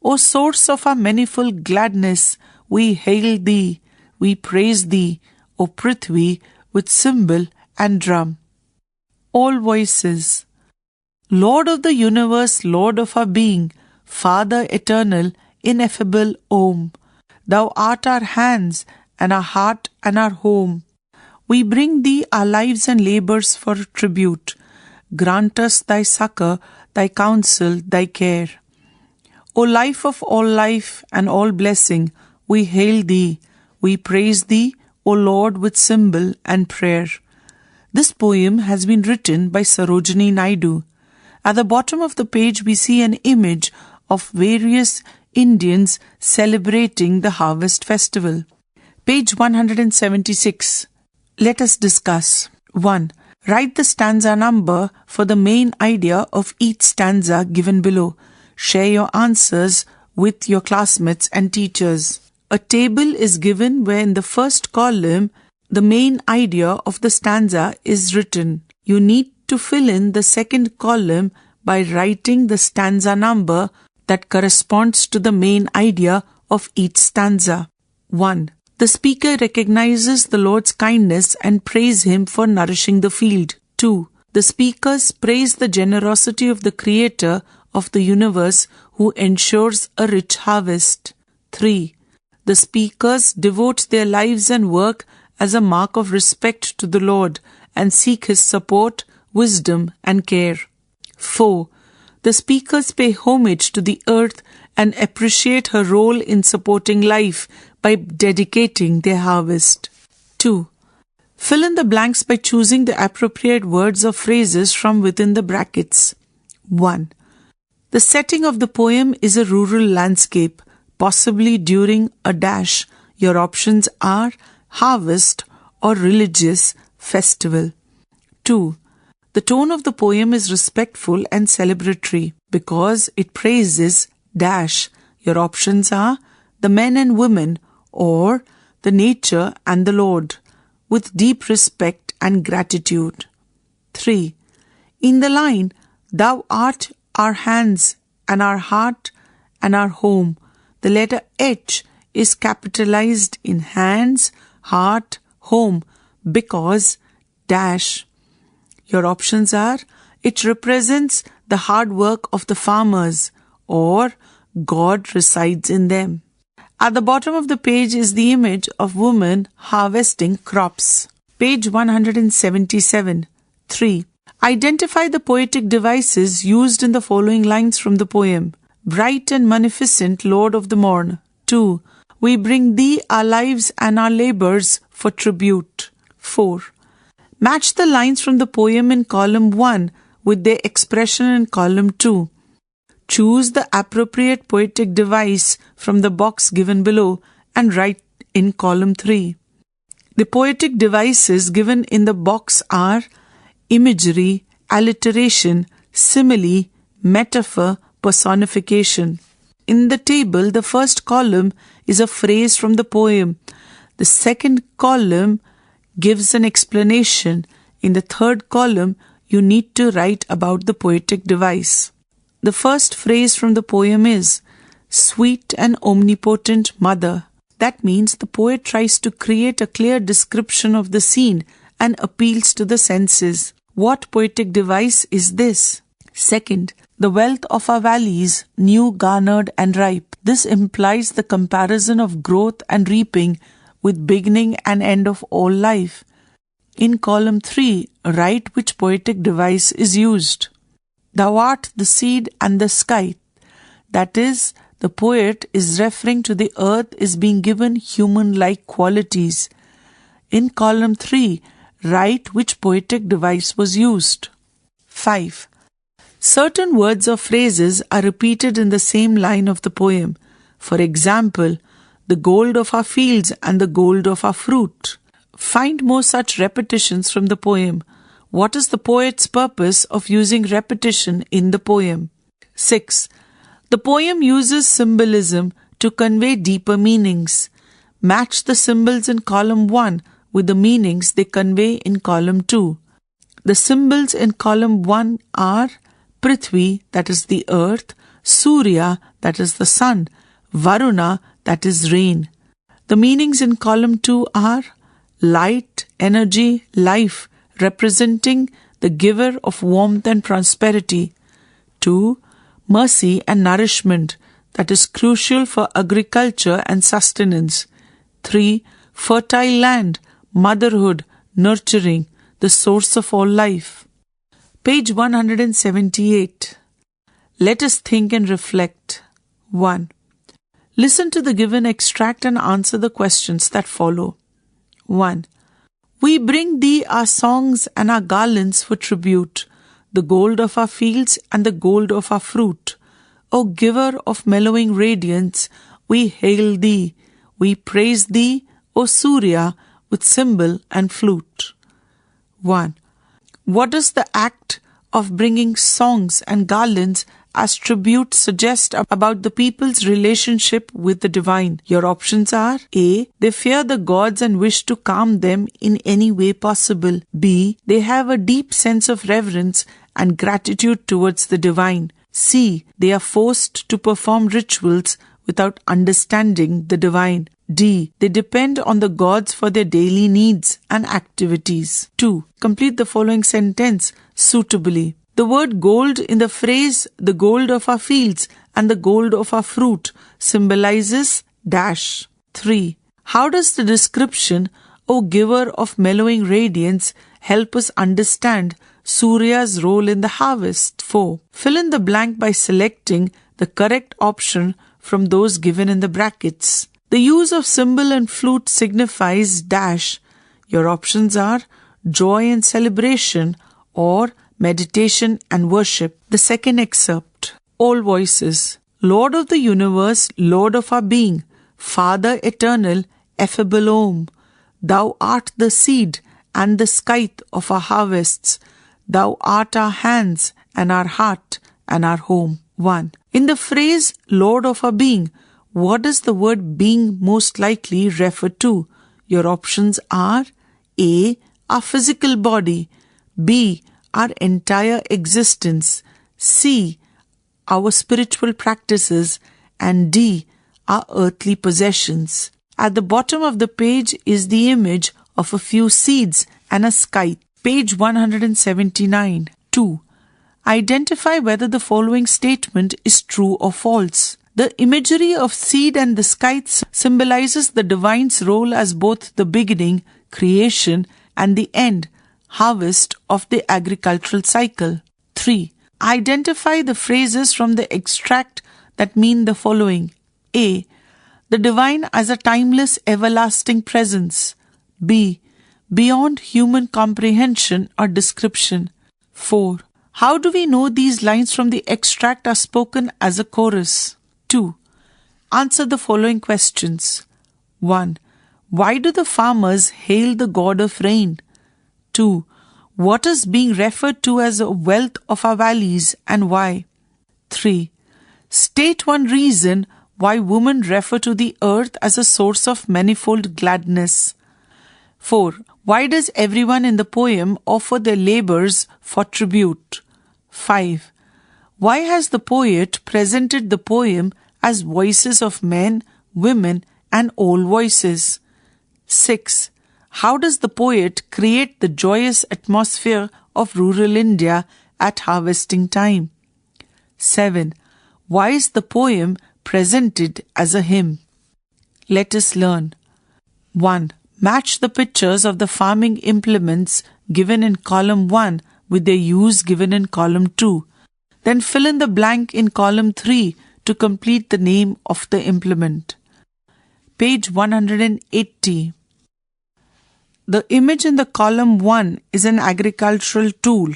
O source of our manifold gladness, we hail thee, we praise thee, O Prithvi, with cymbal and drum. All voices. Lord of the universe, Lord of our being, Father eternal, ineffable Om, thou art our hands and our heart and our home. We bring thee our lives and labors for tribute. Grant us thy succor, thy counsel, thy care. O life of all life and all blessing, we hail thee, we praise thee, O Lord, with cymbal and prayer. This poem has been written by Sarojini Naidu. At the bottom of the page we see an image of various Indians celebrating the harvest festival. Page 176. Let us discuss. 1. Write the stanza number for the main idea of each stanza given below. Share your answers with your classmates and teachers. A table is given where in the first column the main idea of the stanza is written. You need to fill in the second column by writing the stanza number that corresponds to the main idea of each stanza. 1. The speaker recognizes the Lord's kindness and praise Him for nourishing the field. 2. The speakers praise the generosity of the Creator of the universe who ensures a rich harvest. 3. The speakers devote their lives and work as a mark of respect to the Lord and seek His support, wisdom and care. 4. The speakers pay homage to the earth and appreciate her role in supporting life by dedicating their harvest. 2. Fill in the blanks by choosing the appropriate words or phrases from within the brackets. 1. The setting of the poem is a rural landscape, possibly during a dash. Your options are harvest or religious festival. 2. The tone of the poem is respectful and celebratory because it praises dash. Your options are the men and women or the nature and the Lord with deep respect and gratitude. 3. In the line, thou art our hands and our heart and our home, the letter H is capitalized in hands, heart, home because dash. Your options are it represents the hard work of the farmers or God resides in them. At the bottom of the page is the image of women harvesting crops. Page 177. 3. Identify the poetic devices used in the following lines from the poem. Bright and magnificent Lord of the morn. 2. We bring thee our lives and our labors for tribute. 4. Match the lines from the poem in column 1 with their expression in column 2. Choose the appropriate poetic device from the box given below and write in column 3. The poetic devices given in the box are imagery, alliteration, simile, metaphor, personification. In the table, the first column is a phrase from the poem. The second column gives an explanation. In the third column, you need to write about the poetic device. The first phrase from the poem is sweet and omnipotent mother. That means the poet tries to create a clear description of the scene and appeals to the senses. What poetic device is this? Second, the wealth of our valleys, new, garnered and ripe. This implies the comparison of growth and reaping with beginning and end of all life. In column 3, write which poetic device is used. Thou art the seed and the sky. That is, the poet is referring to the earth as being given human-like qualities. In column 3, write which poetic device was used. 5. Certain words or phrases are repeated in the same line of the poem. For example, the gold of our fields and the gold of our fruit. Find more such repetitions from the poem. What is the poet's purpose of using repetition in the poem? 6. The poem uses symbolism to convey deeper meanings. Match the symbols in column 1 with the meanings they convey in column 2. The symbols in column 1 are Prithvi, that is the earth, Surya, that is the sun, Varuna, that is rain. The meanings in column 2 are light, energy, life, representing the giver of warmth and prosperity. 2. Mercy and nourishment, that is crucial for agriculture and sustenance. 3. Fertile land, motherhood, nurturing, the source of all life. Page 178. Let us think and reflect. 1. Listen to the given extract and answer the questions that follow. 1. We bring thee our songs and our garlands for tribute, the gold of our fields and the gold of our fruit. O giver of mellowing radiance, we hail thee, we praise thee, O Surya, with cymbal and flute. 1. What does the act of bringing songs and garlands as tribute suggest about the people's relationship with the divine? Your options are A. They fear the gods and wish to calm them in any way possible. B. They have a deep sense of reverence and gratitude towards the divine. C. They are forced to perform rituals without understanding the divine. D. They depend on the gods for their daily needs and activities. 2. Complete the following sentence suitably. The word gold in the phrase, the gold of our fields and the gold of our fruit, symbolizes dash. 3. How does the description, O giver of mellowing radiance, help us understand Surya's role in the harvest? 4. Fill in the blank by selecting the correct option from those given in the brackets. The use of cymbal and flute signifies dash. Your options are joy and celebration or meditation and worship. The second excerpt. All voices. Lord of the universe, Lord of our being, Father eternal, effable Om. Thou art the seed and the scythe of our harvests. Thou art our hands and our heart and our home. 1. In the phrase Lord of our being, what does the word being most likely refer to? Your options are A. Our physical body, B. Our entire existence, C. Our spiritual practices, and D. Our earthly possessions. At the bottom of the page is the image of a few seeds and a scythe. Page 179. 2. Identify whether the following statement is true or false. The imagery of seed and the scythe symbolizes the divine's role as both the beginning, creation, and the end, harvest of the agricultural cycle. 3. Identify the phrases from the extract that mean the following. A. The divine as a timeless, everlasting presence. B. Beyond human comprehension or description. 4. How do we know these lines from the extract are spoken as a chorus? 2. Answer the following questions. 1. Why do the farmers hail the god of rain? 2. What is being referred to as a wealth of our valleys and why? 3. State one reason why women refer to the earth as a source of manifold gladness. 4. Why does everyone in the poem offer their labors for tribute? 5. Why has the poet presented the poem as voices of men, women, and all voices? 6. How does the poet create the joyous atmosphere of rural India at harvesting time? 7. Why is the poem presented as a hymn? Let us learn. 1. Match the pictures of the farming implements given in column 1 with their use given in column 2. Then fill in the blank in column 3 to complete the name of the implement. Page 180. The image in the column 1 is an agricultural tool.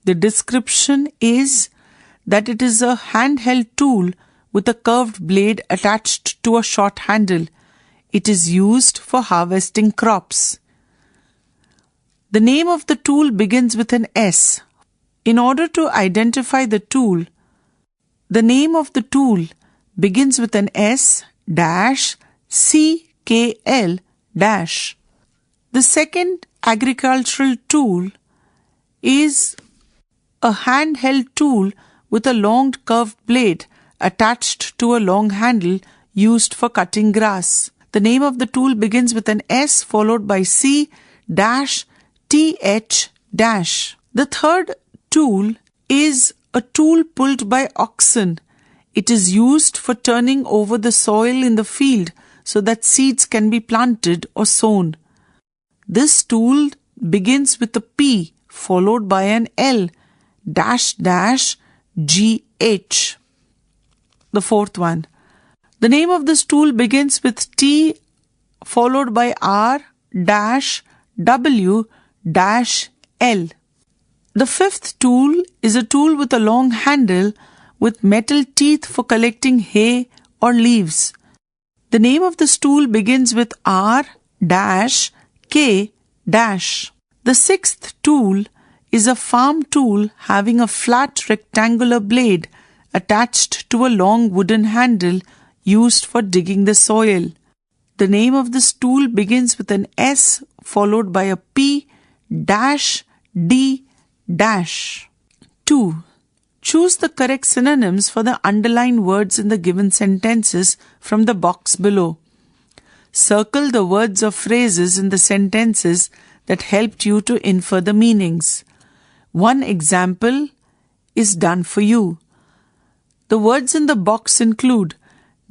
The description is that it is a handheld tool with a curved blade attached to a short handle. It is used for harvesting crops. The name of the tool begins with an S. In order to identify the tool, the name of the tool begins with an S dash CKL dash. The second agricultural tool is a handheld tool with a long curved blade attached to a long handle used for cutting grass. The name of the tool begins with an S followed by C dash TH dash. The third tool is a tool pulled by oxen. It is used for turning over the soil in the field so that seeds can be planted or sown. This tool begins with a P followed by an L dash dash GH. The fourth one. The name of this tool begins with T followed by R dash W dash L. The fifth tool is a tool with a long handle with metal teeth for collecting hay or leaves. The name of this tool begins with R dash K dash. The sixth tool is a farm tool having a flat rectangular blade attached to a long wooden handle used for digging the soil. The name of this tool begins with an S followed by a P dash D dash. 2. Choose the correct synonyms for the underlined words in the given sentences from the box below. Circle the words or phrases in the sentences that helped you to infer the meanings. One example is done for you. The words in the box include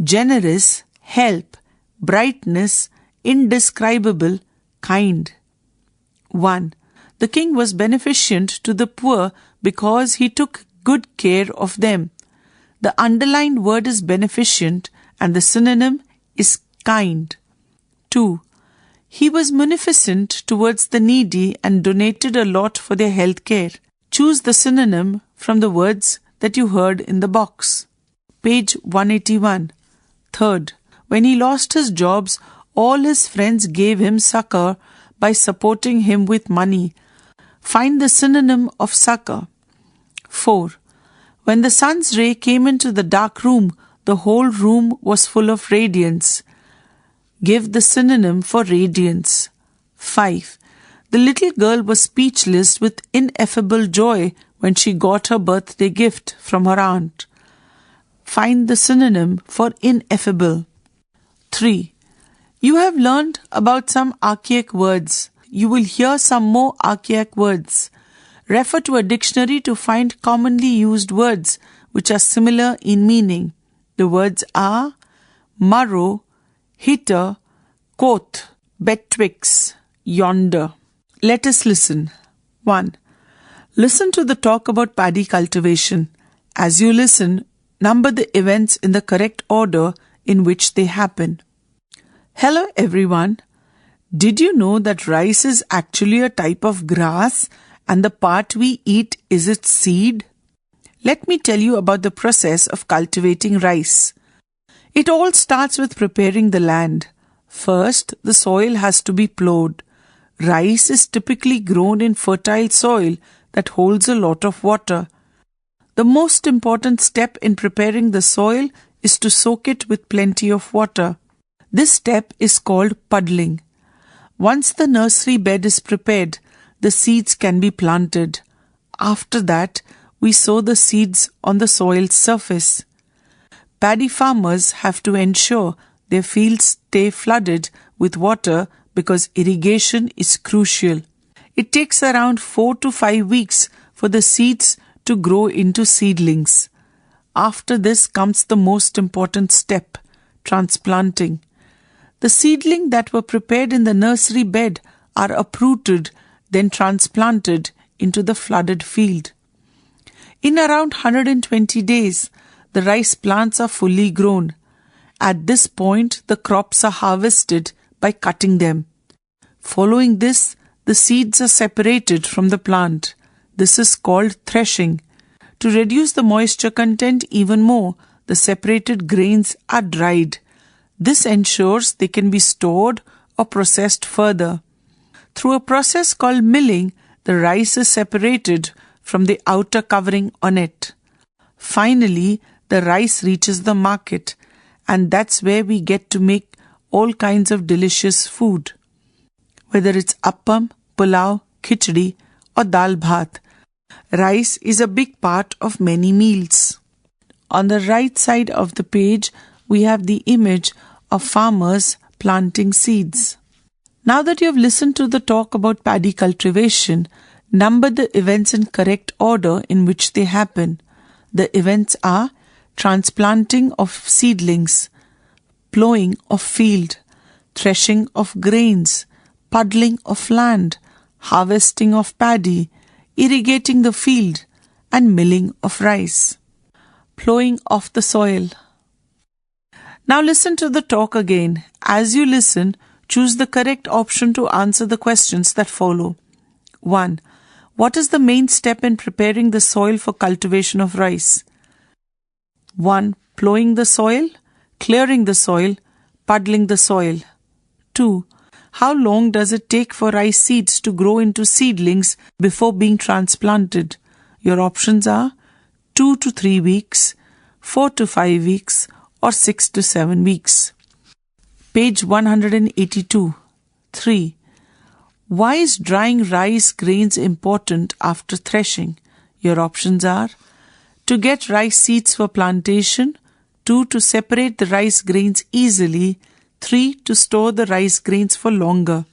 generous, help, brightness, indescribable, kind. 1. The king was beneficent to the poor because he took good care of them. The underlined word is beneficent and the synonym is kind. 2. He was munificent towards the needy and donated a lot for their health care. Choose the synonym from the words that you heard in the box. Page 181. 3rd. When he lost his jobs, all his friends gave him succor by supporting him with money. Find the synonym of succor. 4. When the sun's ray came into the dark room, the whole room was full of radiance. Give the synonym for radiance. 5. The little girl was speechless with ineffable joy when she got her birthday gift from her aunt. Find the synonym for ineffable. 3. You have learned about some archaic words. You will hear some more archaic words. Refer to a dictionary to find commonly used words which are similar in meaning. The words are murrow, hitter, quoth, betwixt, yonder. Let us listen. 1. Listen to the talk about paddy cultivation. As you listen, number the events in the correct order in which they happen. Hello everyone. Did you know that rice is actually a type of grass and the part we eat is its seed? Let me tell you about the process of cultivating rice. It all starts with preparing the land. First, the soil has to be plowed. Rice is typically grown in fertile soil that holds a lot of water. The most important step in preparing the soil is to soak it with plenty of water. This step is called puddling. Once the nursery bed is prepared, the seeds can be planted. After that, we sow the seeds on the soil's surface. Paddy farmers have to ensure their fields stay flooded with water because irrigation is crucial. It takes around 4 to 5 weeks for the seeds to grow into seedlings. After this comes the most important step, transplanting. The seedling that were prepared in the nursery bed are uprooted, then transplanted into the flooded field. In around 120 days, the rice plants are fully grown. At this point, the crops are harvested by cutting them. Following this, the seeds are separated from the plant. This is called threshing. To reduce the moisture content even more, the separated grains are dried. This ensures they can be stored or processed further. Through a process called milling, the rice is separated from the outer covering on it. Finally, the rice reaches the market, and that's where we get to make all kinds of delicious food. Whether it's appam, pulao, khichdi or dal bhat, rice is a big part of many meals. On the right side of the page, we have the image of farmers planting seeds. Now that you have listened to the talk about paddy cultivation, number the events in correct order in which they happen. The events are transplanting of seedlings, plowing of field, threshing of grains, puddling of land, harvesting of paddy, irrigating the field, and milling of rice. Plowing of the soil. Now listen to the talk again. As you listen, choose the correct option to answer the questions that follow. 1. What is the main step in preparing the soil for cultivation of rice? 1. Plowing the soil, clearing the soil, puddling the soil. 2. How long does it take for rice seeds to grow into seedlings before being transplanted? Your options are 2 to 3 weeks, 4 to 5 weeks, or 6 to 7 weeks. Page 182. 3. Why is drying rice grains important after threshing? Your options are to get rice seeds for plantation, 2. to separate the rice grains easily, 3. to store the rice grains for longer.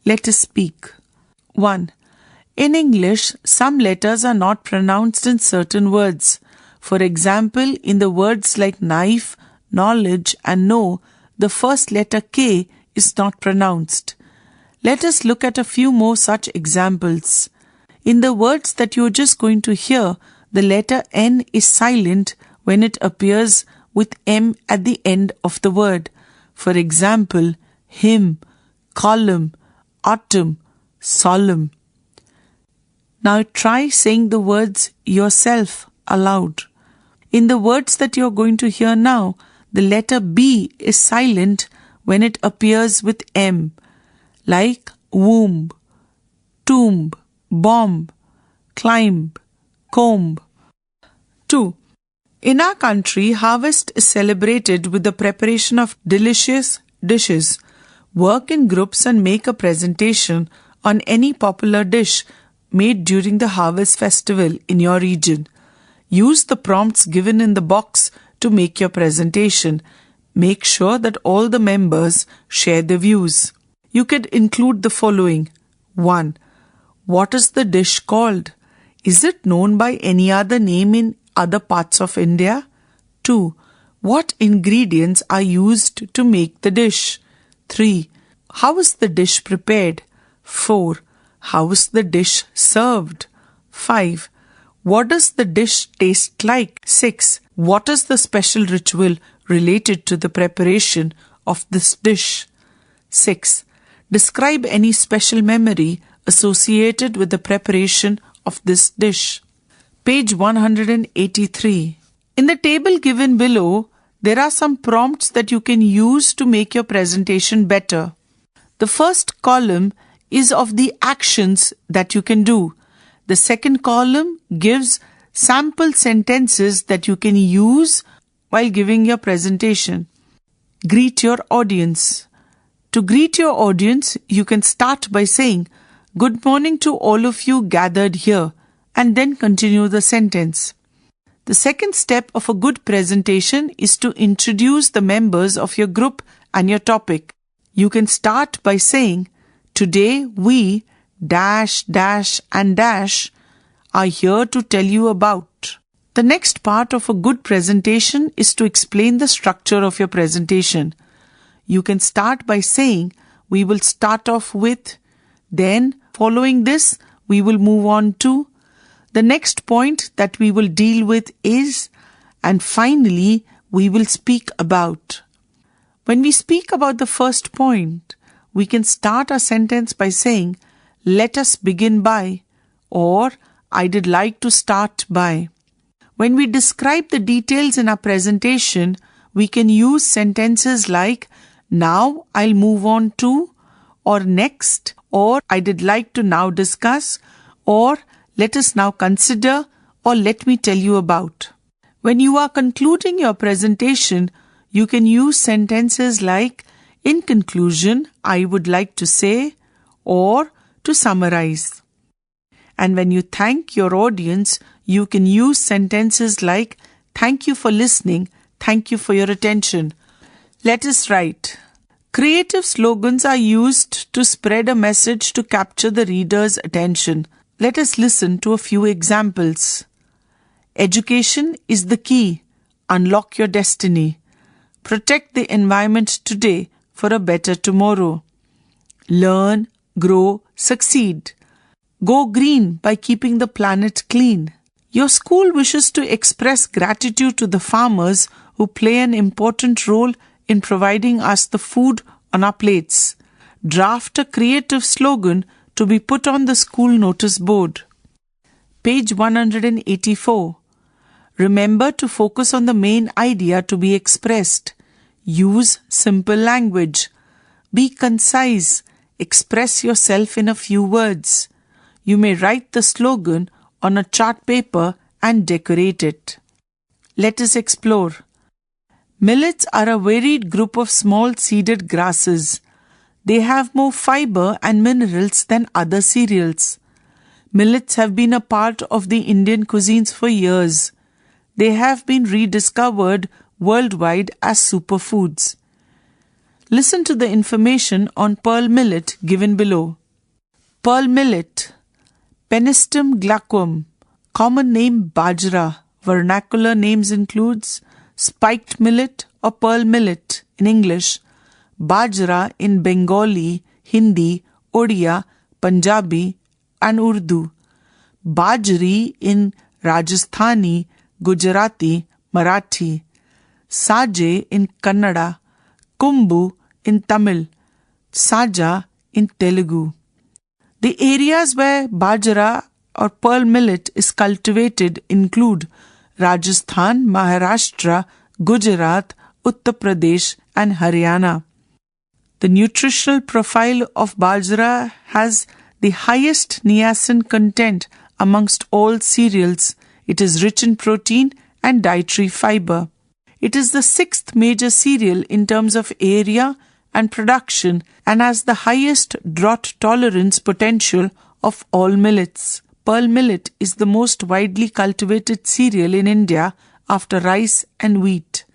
Let us speak. 1. In English, some letters are not pronounced in certain words. For example, in the words like knife, knowledge, and know, the first letter K is not pronounced. Let us look at a few more such examples. In the words that you are just going to hear, the letter N is silent when it appears with M at the end of the word. For example, hymn, column, autumn, solemn. Now try saying the words yourself aloud. In the words that you are going to hear now, the letter B is silent when it appears with M, like womb, tomb, bomb, climb, comb. 2. In our country, harvest is celebrated with the preparation of delicious dishes. Work in groups and make a presentation on any popular dish made during the harvest festival in your region. Use the prompts given in the box to make your presentation. Make sure that all the members share the views. You could include the following. 1. What is the dish called? Is it known by any other name in other parts of India? 2. What ingredients are used to make the dish? 3. How is the dish prepared? 4. How is the dish served? 5. What does the dish taste like? 6. What is the special ritual related to the preparation of this dish? 6. Describe any special memory associated with the preparation of this dish. Page 183. In the table given below, there are some prompts that you can use to make your presentation better. The first column is of the actions that you can do. The second column gives sample sentences that you can use while giving your presentation. Greet your audience. To greet your audience, you can start by saying, "Good morning to all of you gathered here," and then continue the sentence. The second step of a good presentation is to introduce the members of your group and your topic. You can start by saying, "Today we dash, dash, and dash are here to tell you about." The next part of a good presentation is to explain the structure of your presentation. You can start by saying, "We will start off with," then following this, we will move on to, the next point that we will deal with is, and finally, we will speak about. When we speak about the first point, we can start our sentence by saying, "Let us begin by," or "I did like to start by." When we describe the details in our presentation, we can use sentences like now I'll move on to, or next, or I did like to now discuss, or let us now consider, or let me tell you about. When you are concluding your presentation, you can use sentences like in conclusion, I would like to say, or to summarize. And when you thank your audience, you can use sentences like thank you for listening, thank you for your attention. Let us write. Creative slogans are used to spread a message to capture the reader's attention. Let us listen to a few examples. Education is the key. Unlock your destiny. Protect the environment today for a better tomorrow. Learn, grow, succeed. Go green by keeping the planet clean. Your school wishes to express gratitude to the farmers who play an important role in providing us the food on our plates. Draft a creative slogan to be put on the school notice board. Page 184. Remember to focus on the main idea to be expressed. Use simple language. Be concise. Express yourself in a few words. You may write the slogan on a chart paper and decorate it. Let us explore. Millets are a varied group of small seeded grasses. They have more fiber and minerals than other cereals. Millets have been a part of the Indian cuisines for years. They have been rediscovered worldwide as superfoods. Listen to the information on pearl millet given below. Pearl millet, Penistum glaucum, common name bajra. Vernacular names includes spiked millet or pearl millet in English, bajra in Bengali, Hindi, Odia, Punjabi and Urdu, bajri in Rajasthani, Gujarati, Marathi, saje in Kannada, kumbu in Tamil, saja in Telugu. The areas where bajra or pearl millet is cultivated include Rajasthan, Maharashtra, Gujarat, Uttar Pradesh and Haryana. The nutritional profile of bajra has the highest niacin content amongst all cereals. It is rich in protein and dietary fiber. It is the 6th major cereal in terms of area and production and has the highest drought tolerance potential of all millets. Pearl millet is the most widely cultivated cereal in India after rice and wheat.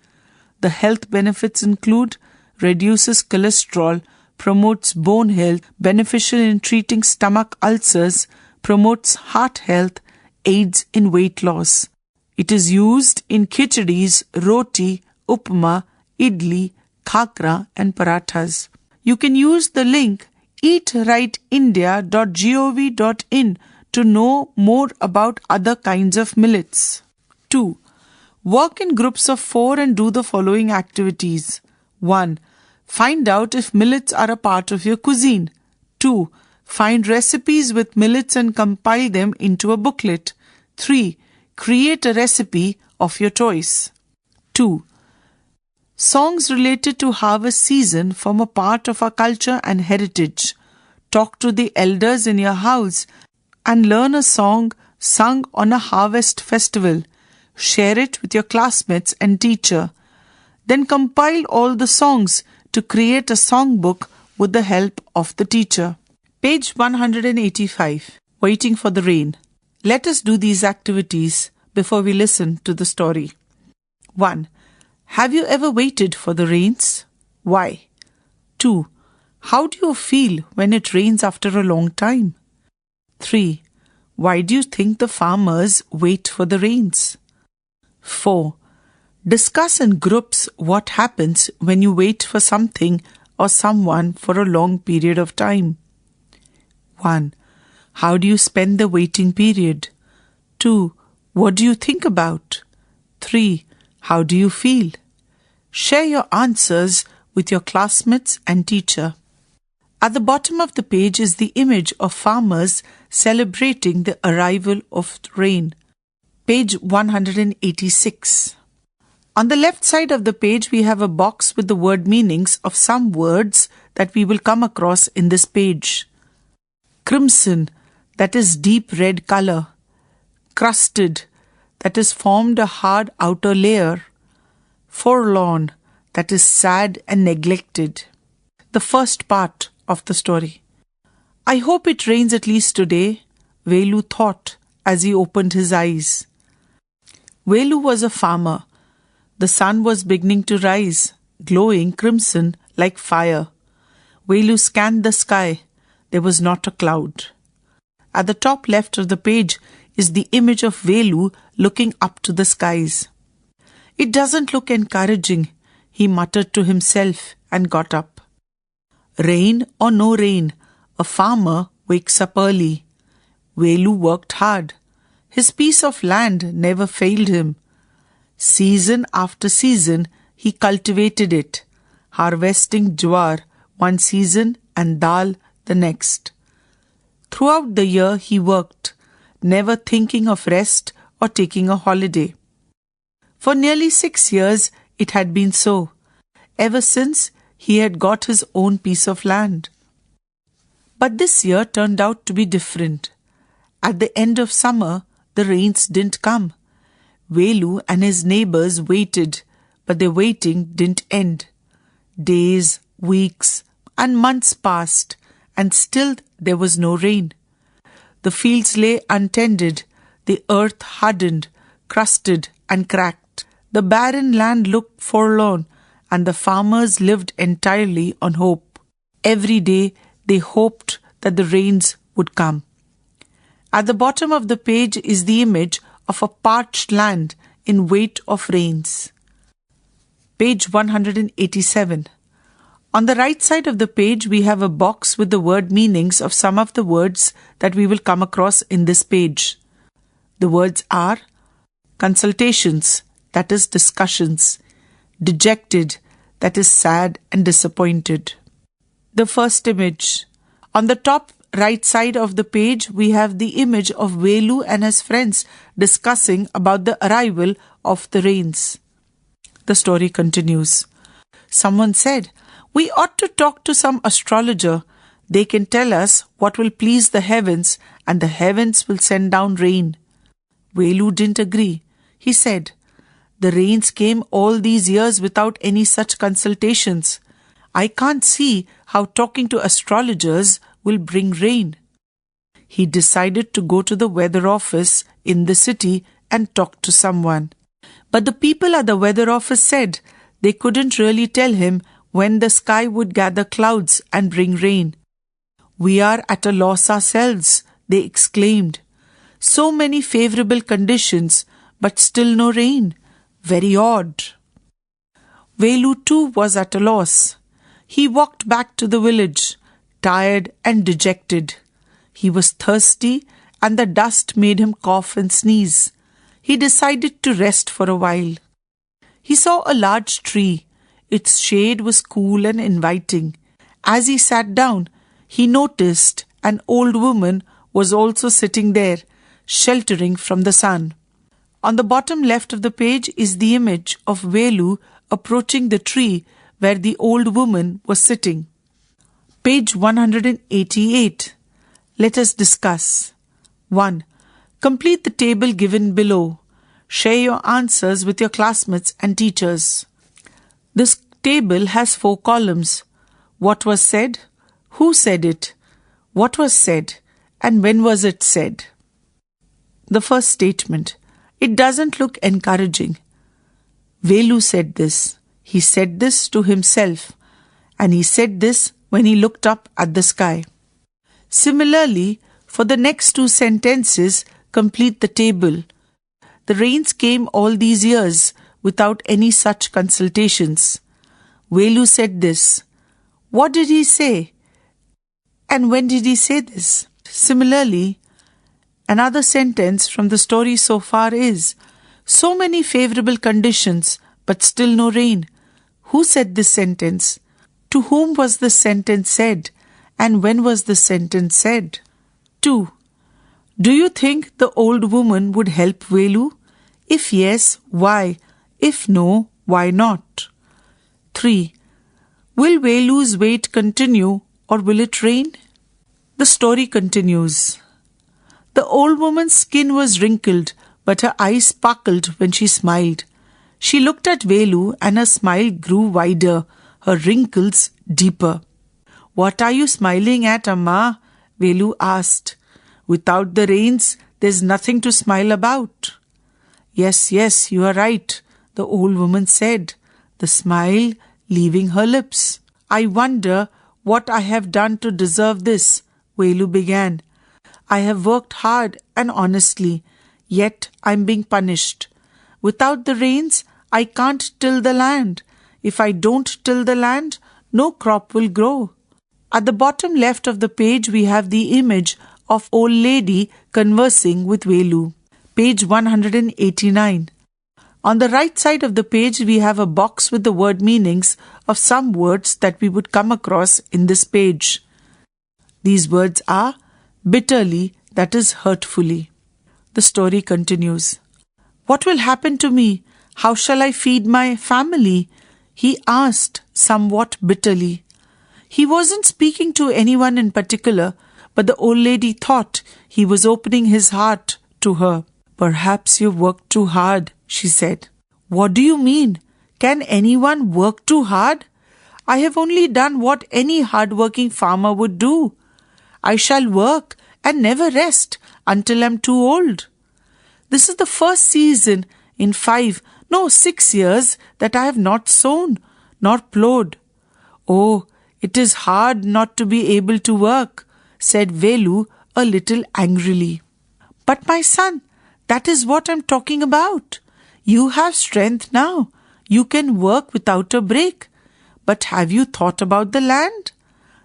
The health benefits include reduces cholesterol, promotes bone health, beneficial in treating stomach ulcers, promotes heart health, aids in weight loss. It is used in khichadis, roti, upma, idli, khakra and parathas. You can use the link eatrightindia.gov.in to know more about other kinds of millets. 2. Work in groups of 4 and do the following activities. 1. Find out if millets are a part of your cuisine. 2. Find recipes with millets and compile them into a booklet. 3. Create a recipe of your choice. 2. Songs related to harvest season form a part of our culture and heritage. Talk to the elders in your house and learn a song sung on a harvest festival. Share it with your classmates and teacher. Then compile all the songs to create a songbook with the help of the teacher. Page 185. Waiting for the rain. Let us do these activities before we listen to the story. 1. Have you ever waited for the rains? Why? 2. How do you feel when it rains after a long time? 3. Why do you think the farmers wait for the rains? 4. Discuss in groups what happens when you wait for something or someone for a long period of time. 1. How do you spend the waiting period? 2. What do you think about? 3. How do you feel? Share your answers with your classmates and teacher. At the bottom of the page is the image of farmers celebrating the arrival of rain. Page 186. On the left side of the page, we have a box with the word meanings of some words that we will come across in this page. Crimson, that is deep red color. Crusted, that is formed a hard outer layer. Forlorn, that is sad and neglected. The first part of the story. I hope it rains at least today, Velu thought as he opened his eyes. Velu was a farmer. The sun was beginning to rise, glowing crimson like fire. Velu scanned the sky. There was not a cloud. At the top left of the page is the image of Velu looking up to the skies. It doesn't look encouraging, he muttered to himself and got up. Rain or no rain, a farmer wakes up early. Velu worked hard. His piece of land never failed him. Season after season, he cultivated it, harvesting jowar one season and dal the next. Throughout the year he worked, never thinking of rest or taking a holiday. For nearly 6 years it had been so, ever since he had got his own piece of land. But this year turned out to be different. At the end of summer, the rains didn't come. Velu and his neighbors waited, but their waiting didn't end. Days, weeks, and months passed, and still there was no rain. The fields lay untended, the earth hardened, crusted, and cracked. The barren land looked forlorn, and the farmers lived entirely on hope. Every day they hoped that the rains would come. At the bottom of the page is the image of a parched land in wait of rains. Page 187. On the right side of the page, we have a box with the word meanings of some of the words that we will come across in this page. The words are consultations, that is discussions, dejected, that is sad and disappointed. The first image. On the top right side of the page, we have the image of Velu and his friends discussing about the arrival of the rains. The story continues. Someone said, "We ought to talk to some astrologer. They can tell us what will please the heavens, and the heavens will send down rain." Velu didn't agree. He said, "The rains came all these years without any such consultations. I can't see how talking to astrologers will bring rain." He decided to go to the weather office in the city and talk to someone. But the people at the weather office said they couldn't really tell him when the sky would gather clouds and bring rain. "We are at a loss ourselves," they exclaimed. "So many favorable conditions, but still no rain. Very odd." Velu too was at a loss. He walked back to the village, tired and dejected. He was thirsty, and the dust made him cough and sneeze. He decided to rest for a while. He saw a large tree. Its shade was cool and inviting. As he sat down, he noticed an old woman was also sitting there, sheltering from the sun. On the bottom left of the page is the image of Velu approaching the tree where the old woman was sitting. Page 188. Let us discuss. 1. Complete the table given below. Share your answers with your classmates and teachers. This table has 4 columns. What was said? Who said it? What was said? And when was it said? The first statement. It doesn't look encouraging. Velu said this. He said this to himself. And he said this when he looked up at the sky. Similarly, for the next 2 sentences, complete the table. The rains came all these years without any such consultations. Velu said this. What did he say? And when did he say this? Similarly, another sentence from the story so far is, so many favorable conditions, but still no rain. Who said this sentence? To whom was this sentence said? And when was the sentence said? 2. Do you think the old woman would help Velu? If yes, why? If no, why not? 3. Will Velu's wait continue or will it rain? The story continues. The old woman's skin was wrinkled, but her eyes sparkled when she smiled. She looked at Velu and her smile grew wider, her wrinkles deeper. What are you smiling at, Amma? Velu asked. Without the rains, there's nothing to smile about. Yes, you are right, the old woman said, the smile leaving her lips. I wonder what I have done to deserve this, Velu began. I have worked hard and honestly, yet I'm being punished. Without the rains, I can't till the land. If I don't till the land, no crop will grow. At the bottom left of the page, we have the image of old lady conversing with Velu. Page 189. On the right side of the page, we have a box with the word meanings of some words that we would come across in this page. These words are bitterly, that is hurtfully. The story continues. What will happen to me? How shall I feed my family? He asked somewhat bitterly. He wasn't speaking to anyone in particular, but the old lady thought he was opening his heart to her. Perhaps you've worked too hard, she said. What do you mean? Can anyone work too hard? I have only done what any hard-working farmer would do. I shall work and never rest until I'm too old. This is the first season in 6 years that I have not sown nor plowed. Oh, it is hard not to be able to work, said Velu a little angrily. But my son, that is what I'm talking about. You have strength now. You can work without a break. But have you thought about the land?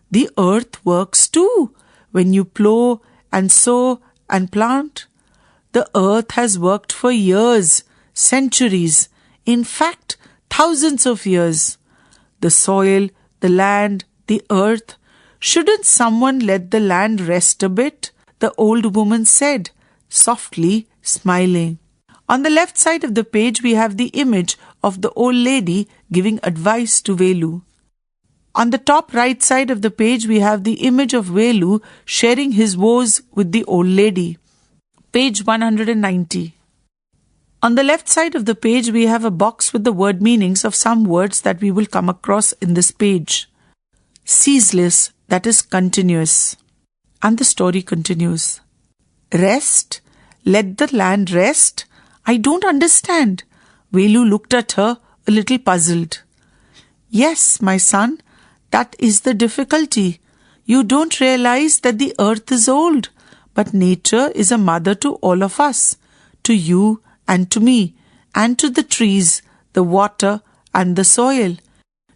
The earth works too. When you plow and sow and plant, the earth has worked for years, centuries, in fact, thousands of years. The soil, the land, the earth. Shouldn't someone let the land rest a bit? The old woman said, softly smiling. On the left side of the page, we have the image of the old lady giving advice to Velu. On the top right side of the page, we have the image of Velu sharing his woes with the old lady. Page 190. On the left side of the page, we have a box with the word meanings of some words that we will come across in this page. Ceaseless, that is continuous. And the story continues. Rest? Let the land rest? I don't understand. Velu looked at her a little puzzled. Yes, my son, that is the difficulty. You don't realize that the earth is old, but nature is a mother to all of us, to you and to me, and to the trees, the water and the soil.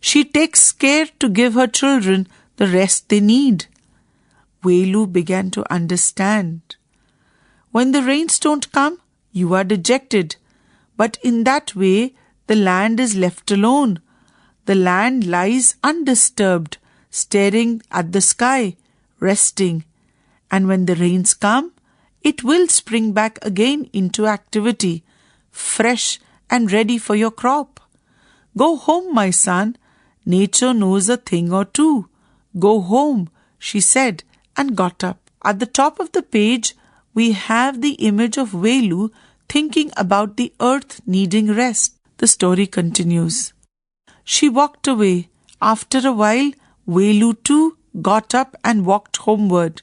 She takes care to give her children the rest they need. Velu began to understand. When the rains don't come, you are dejected, but in that way the land is left alone. The land lies undisturbed, staring at the sky, resting. And when the rains come, it will spring back again into activity, fresh and ready for your crop. Go home, my son. Nature knows a thing or two. Go home, she said, and got up. At the top of the page, we have the image of Velu thinking about the earth needing rest. The story continues. She walked away. After a while, Velu too got up and walked homeward.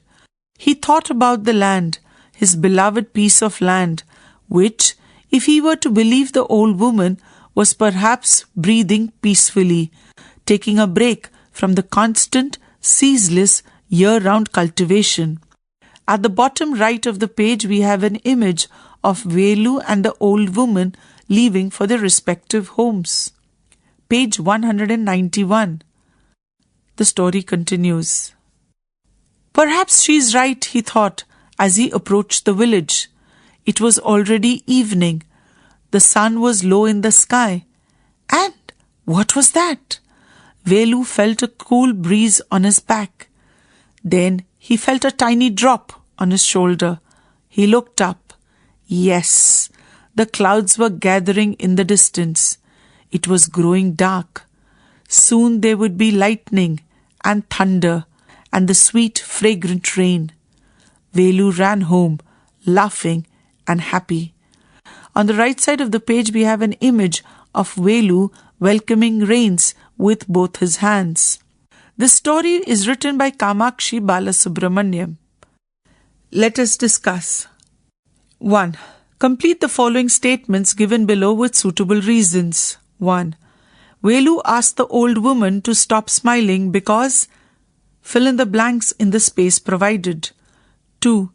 He thought about the land, his beloved piece of land, which, if he were to believe the old woman, was perhaps breathing peacefully, taking a break from the constant, ceaseless, year-round cultivation. At the bottom right of the page, we have an image of Velu and the old woman leaving for their respective homes. Page 191. The story continues. Perhaps she's right, he thought, as he approached the village. It was already evening. The sun was low in the sky. And what was that? Velu felt a cool breeze on his back. Then he felt a tiny drop on his shoulder. He looked up. Yes, The clouds were gathering in the distance. It was growing dark. Soon there would be lightning and thunder and the sweet, fragrant rain. Velu ran home, laughing and happy. On the right side of the page, we have an image of Velu welcoming rains with both his hands. This story is written by Kamakshi Balasubramaniam. Let us discuss. 1. Complete the following statements given below with suitable reasons. 1. Velu asked the old woman to stop smiling because fill in the blanks in the space provided. 2.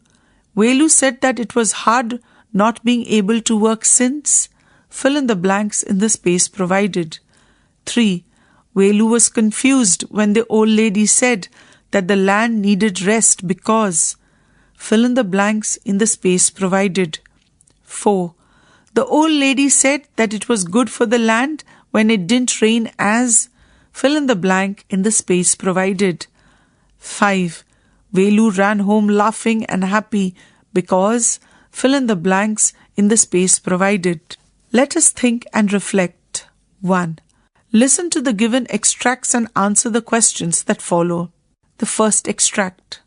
Velu said that it was hard not being able to work since fill in the blanks in the space provided. 3. Velu was confused when the old lady said that the land needed rest because fill in the blanks in the space provided. 4. The old lady said that it was good for the land when it didn't rain as fill in the blank in the space provided. 5. Velu ran home laughing and happy because fill in the blanks in the space provided. Let us think and reflect. 1. Listen to the given extracts and answer the questions that follow. The first extract.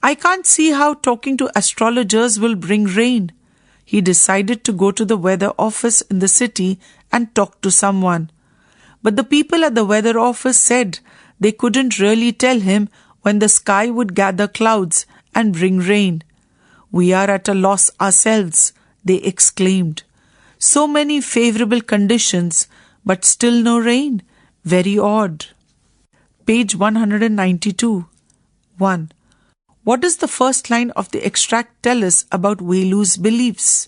I can't see how talking to astrologers will bring rain. He decided to go to the weather office in the city and talk to someone. But the people at the weather office said they couldn't really tell him when the sky would gather clouds and bring rain. We are at a loss ourselves, they exclaimed. So many favorable conditions, but still no rain. Very odd. Page 192. 1. What does the first line of the extract tell us about Velu's beliefs?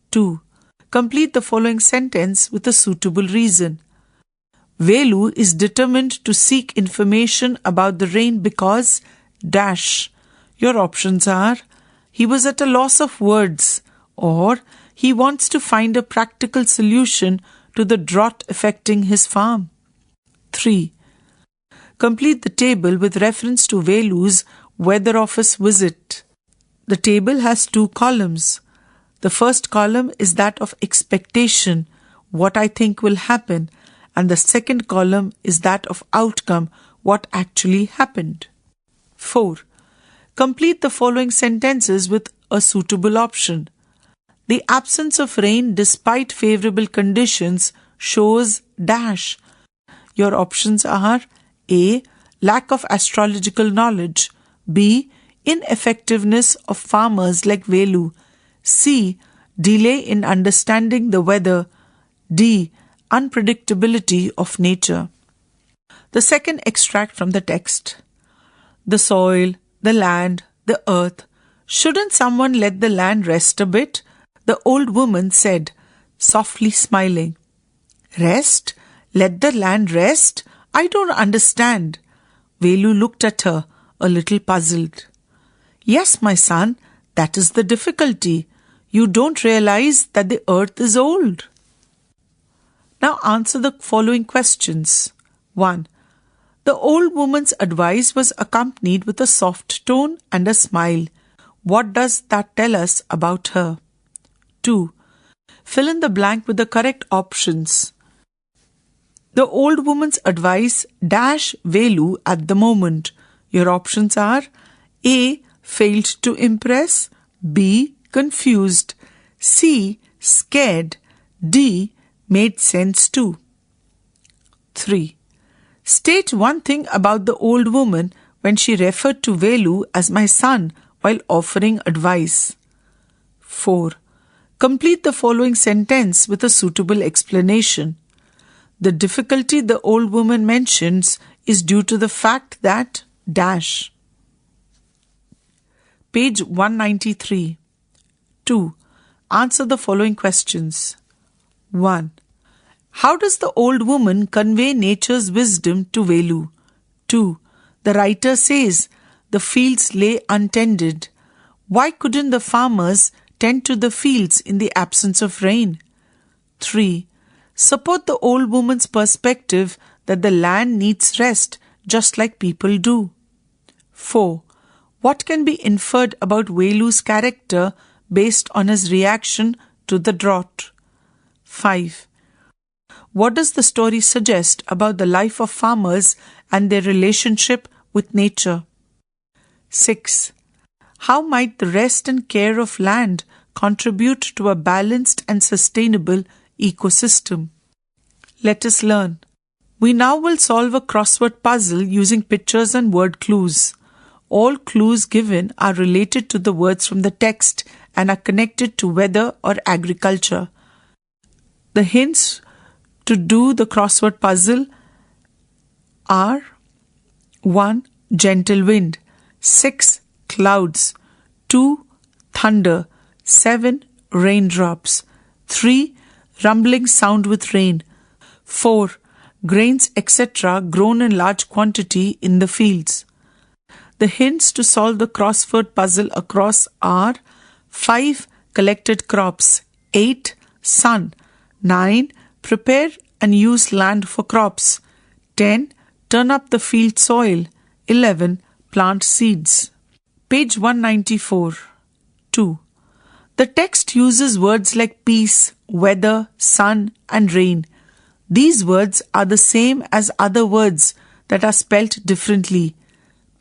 2. Complete the following sentence with a suitable reason. Velu is determined to seek information about the rain because dash. Your options are he was at a loss of words or he wants to find a practical solution to the drought affecting his farm. 3. Complete the table with reference to Velu's weather office visit. The table has 2 columns. The first column is that of expectation, what I think will happen, and the second column is that of outcome, what actually happened. 4. Complete the following sentences with a suitable option. The absence of rain despite favorable conditions shows dash. Your options are A. Lack of astrological knowledge. B. Ineffectiveness of farmers like Velu. C. Delay in understanding the weather. D. Unpredictability of nature. The second extract from the text. The soil, the land, the earth. Shouldn't someone let the land rest a bit? The old woman said, softly smiling. Rest? Let the land rest? I don't understand. Velu looked at her, a little puzzled. Yes, my son, that is the difficulty. You don't realize that the earth is old. Now answer the following questions. 1. The old woman's advice was accompanied with a soft tone and a smile. What does that tell us about her? 2. Fill in the blank with the correct options. The old woman's advice dash Velu at the moment. Your options are A. Failed to impress. B. Confused. C. Scared. D. Made sense too. 3. State one thing about the old woman when she referred to Velu as my son while offering advice. 4. Complete the following sentence with a suitable explanation. The difficulty the old woman mentions is due to the fact that dash. Page 193. 2. Answer the following questions. 1. How does the old woman convey nature's wisdom to Velu? 2. The writer says the fields lay untended. Why couldn't the farmers tend to the fields in the absence of rain? 3. Support the old woman's perspective that the land needs rest just like people do. 4. What can be inferred about Velu's character based on his reaction to the drought? 5. What does the story suggest about the life of farmers and their relationship with nature? 6. How might the rest and care of land contribute to a balanced and sustainable ecosystem? Let us learn. We now will solve a crossword puzzle using pictures and word clues. All clues given are related to the words from the text and are connected to weather or agriculture. The hints to do the crossword puzzle are 1. Gentle wind. 6. Clouds. 2. Thunder. 7. Raindrops. 3. Rumbling sound with rain. 4. Grains, etc. grown in large quantity in the fields. The hints to solve the crossword puzzle across are 5. Collected crops. 8. Sun. 9. Prepare and use land for crops. 10. Turn up the field soil. 11. Plant seeds. Page 194. 2. The text uses words like peace, weather, sun, and rain. These words are the same as other words that are spelt differently.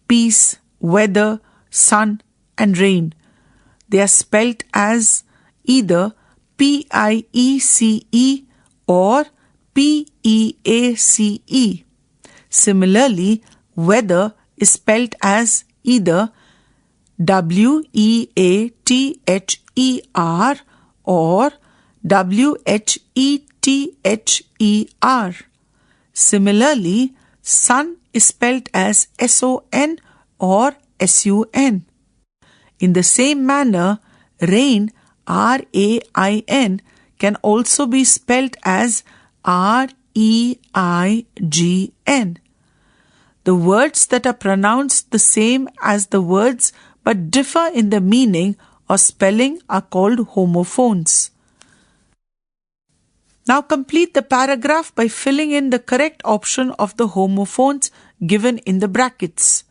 Peace, weather, sun, and rain. They are spelt as either P-I-E-C-E or P-E-A-C-E. Similarly, weather is spelt as either W-E-A-T-H-E-R or W-H-E-T-H-E-R. Similarly, sun is spelt as S-O-N or S-U-N. In the same manner, rain, R-A-I-N, can also be spelt as R-E-I-G-N. The words that are pronounced the same as the words but differ in the meaning or spelling are called homophones. Now complete the paragraph by filling in the correct option of the homophones given in the brackets.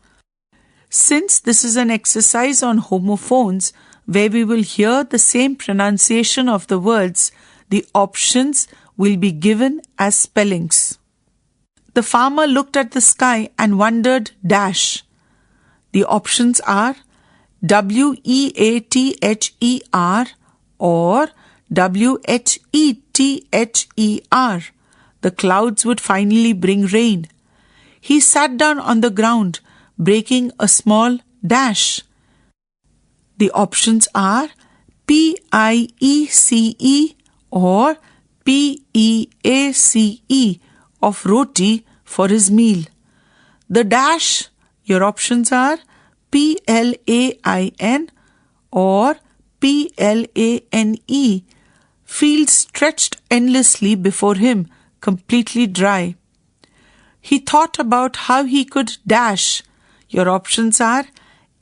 Since this is an exercise on homophones where we will hear the same pronunciation of the words, the options will be given as spellings. The farmer looked at the sky and wondered dash. The options are W-E-A-T-H-E-R or W-H-E-T-H-E-R. The clouds would finally bring rain. He sat down on the ground, breaking a small dash. The options are P-I-E-C-E or P-E-A-C-E of roti for his meal. The dash, your options are P-L-A-I-N or P-L-A-N-E. Fields stretched endlessly before him, completely dry. He thought about how he could dash. Your options are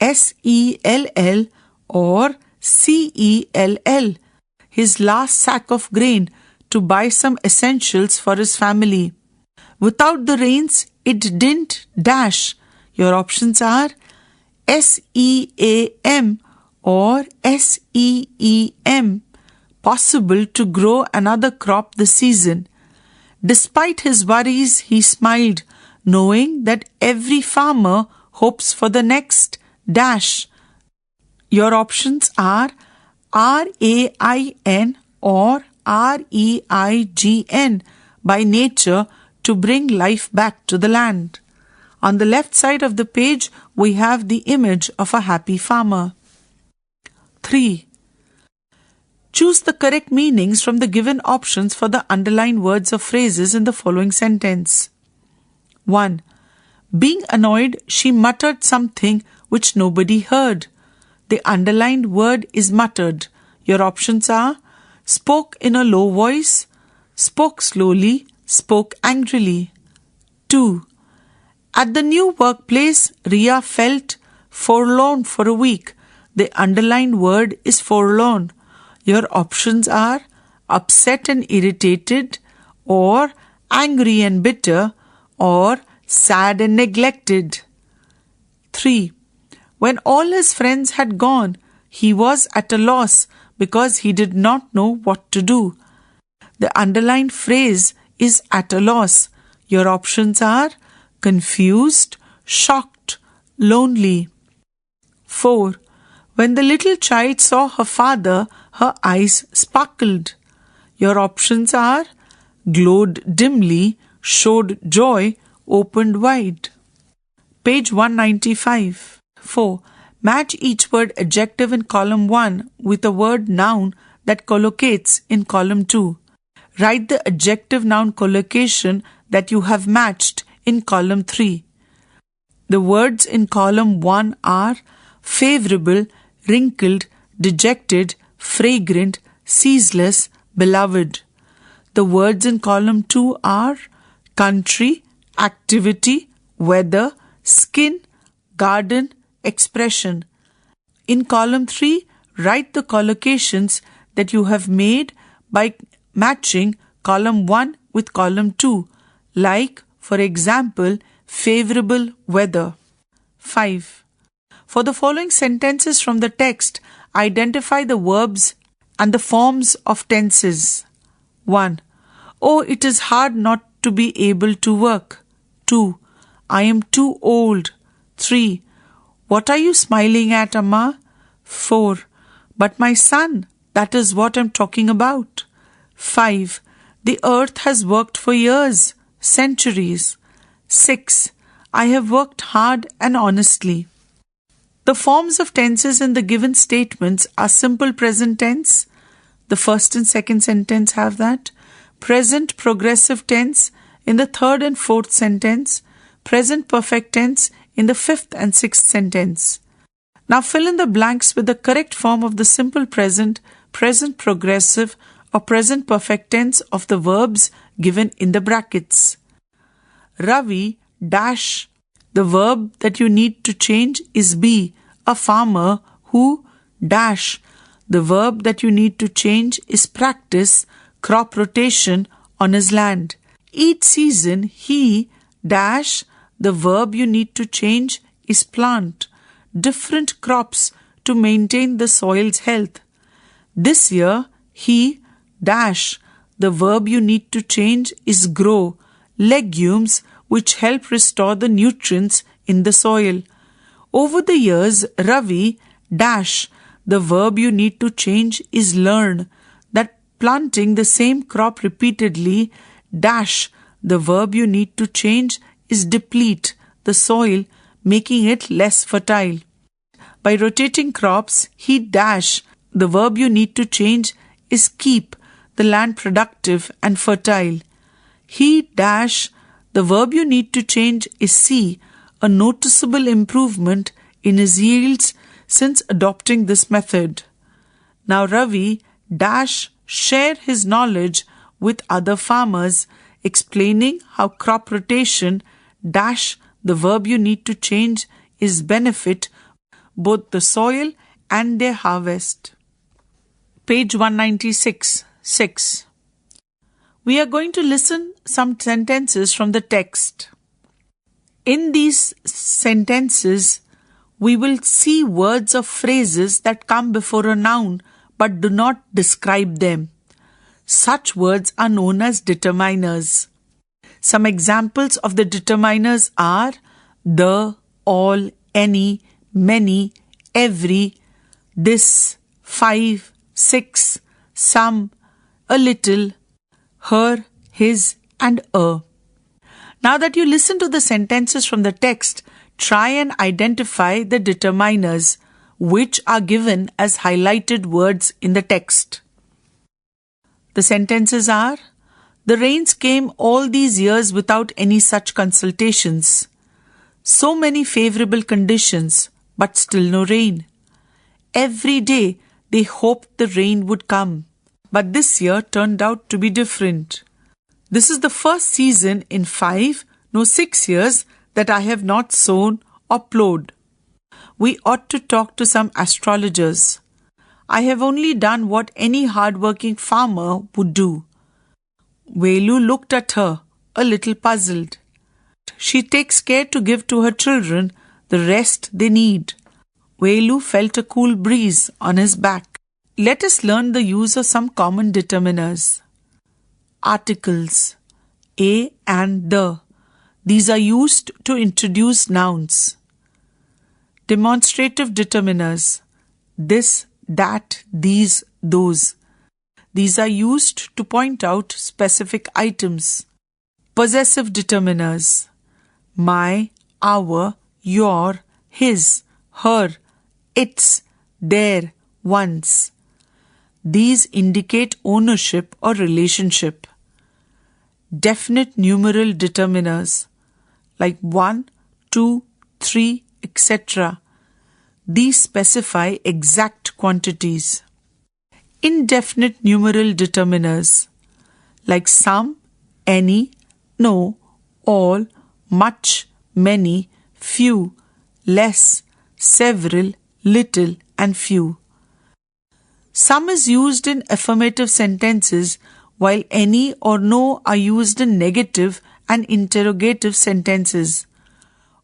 S-E-L-L or C-E-L-L, his last sack of grain to buy some essentials for his family. Without the rains, it didn't dash. Your options are S-E-A-M or S-E-E-M, possible to grow another crop this season. Despite his worries, he smiled, knowing that every farmer hopes for the next dash. Your options are R-A-I-N or R-E-I-G-N, by nature, to bring life back to the land. On the left side of the page, we have the image of a happy farmer. 3. Choose the correct meanings from the given options for the underlined words or phrases in the following sentence. 1. Being annoyed, she muttered something which nobody heard. The underlined word is muttered. Your options are spoke in a low voice, spoke slowly, spoke angrily. 2. At the new workplace, Ria felt forlorn for a week. The underlined word is forlorn. Your options are upset and irritated, or angry and bitter, or sad and neglected. 3. When all his friends had gone, he was at a loss because he did not know what to do. The underlined phrase is at a loss. Your options are confused, shocked, lonely. 4. When the little child saw her father, her eyes sparkled. Your options are glowed dimly, showed joy, opened wide. Page 195. 4. Match each word adjective in column 1 with a word noun that collocates in column 2. Write the adjective noun collocation that you have matched in column 3. The words in column 1 are favorable, wrinkled, dejected, fragrant, ceaseless, beloved. The words in column 2 are country, activity, weather, skin, garden, expression. In column 3, write the collocations that you have made by matching column 1 with column 2, like, for example, favorable weather. 5. For the following sentences from the text, identify the verbs and the forms of tenses. 1. Oh, it is hard not to be able to work. 2. I am too old. 3. What are you smiling at, Amma? 4. But my son, that is what I'm talking about. 5. The earth has worked for years, centuries. 6. I have worked hard and honestly. The forms of tenses in the given statements are simple present tense. The first and second sentence have that. Present progressive tense in the third and fourth sentence. Present perfect tense in the fifth and sixth sentence. Now fill in the blanks with the correct form of the simple present, present progressive, or present perfect tense of the verbs given in the brackets. Ravi dash. The verb that you need to change is be, a farmer who dash. The verb that you need to change is practice crop rotation on his land. Each season he dash. The verb you need to change is plant different crops to maintain the soil's health. This year he dash. The verb you need to change is grow legumes which help restore the nutrients in the soil. Over the years, Ravi dash. The verb you need to change is learn that planting the same crop repeatedly dash. The verb you need to change is deplete the soil, making it less fertile. By rotating crops, he dash. The verb you need to change is keep the land productive and fertile. He dash. The verb you need to change is see a noticeable improvement in his yields since adopting this method. Now Ravi dash share his knowledge with other farmers, explaining how crop rotation dash the verb you need to change is benefit both the soil and their harvest. Page 196. 6. We are going to listen some sentences from the text. In these sentences, we will see words or phrases that come before a noun but do not describe them. Such words are known as determiners. Some examples of the determiners are the, all, any, many, every, this, 5, 6, some, a little, her, his, and a. Now that you listen to the sentences from the text, try and identify the determiners, which are given as highlighted words in the text. The sentences are: the rains came all these years without any such consultations. So many favorable conditions, but still no rain. Every day they hoped the rain would come, but this year turned out to be different. This is the first season in 6 years that I have not sown or plowed. We ought to talk to some astrologers. I have only done what any hard-working farmer would do. Velu looked at her, a little puzzled. She takes care to give to her children the rest they need. Velu felt a cool breeze on his back. Let us learn the use of some common determiners. articles, a and the. These are used to introduce nouns. Demonstrative determiners, this, that, these, those. These are used to point out specific items. Possessive determiners, my, our, your, his, her, its, their, one's. These indicate ownership or relationship. Definite numeral determiners like 1, 2, 3, etc. These specify exact quantities. Indefinite numeral determiners like some, any, no, all, much, many, few, less, several, little, and few. Some is used in affirmative sentences, while any or no are used in negative and interrogative sentences.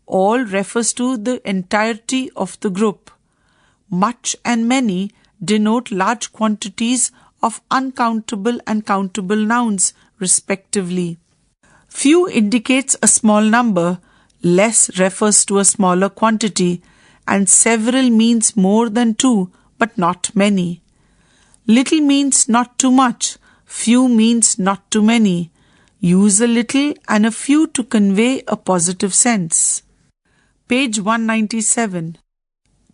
All refers to the entirety of the group. Much and many denote large quantities of uncountable and countable nouns, respectively. Few indicates a small number, less refers to a smaller quantity, and several means more than two, but not many. Little means not too much, few means not too many. Use a little and a few to convey a positive sense. Page 197.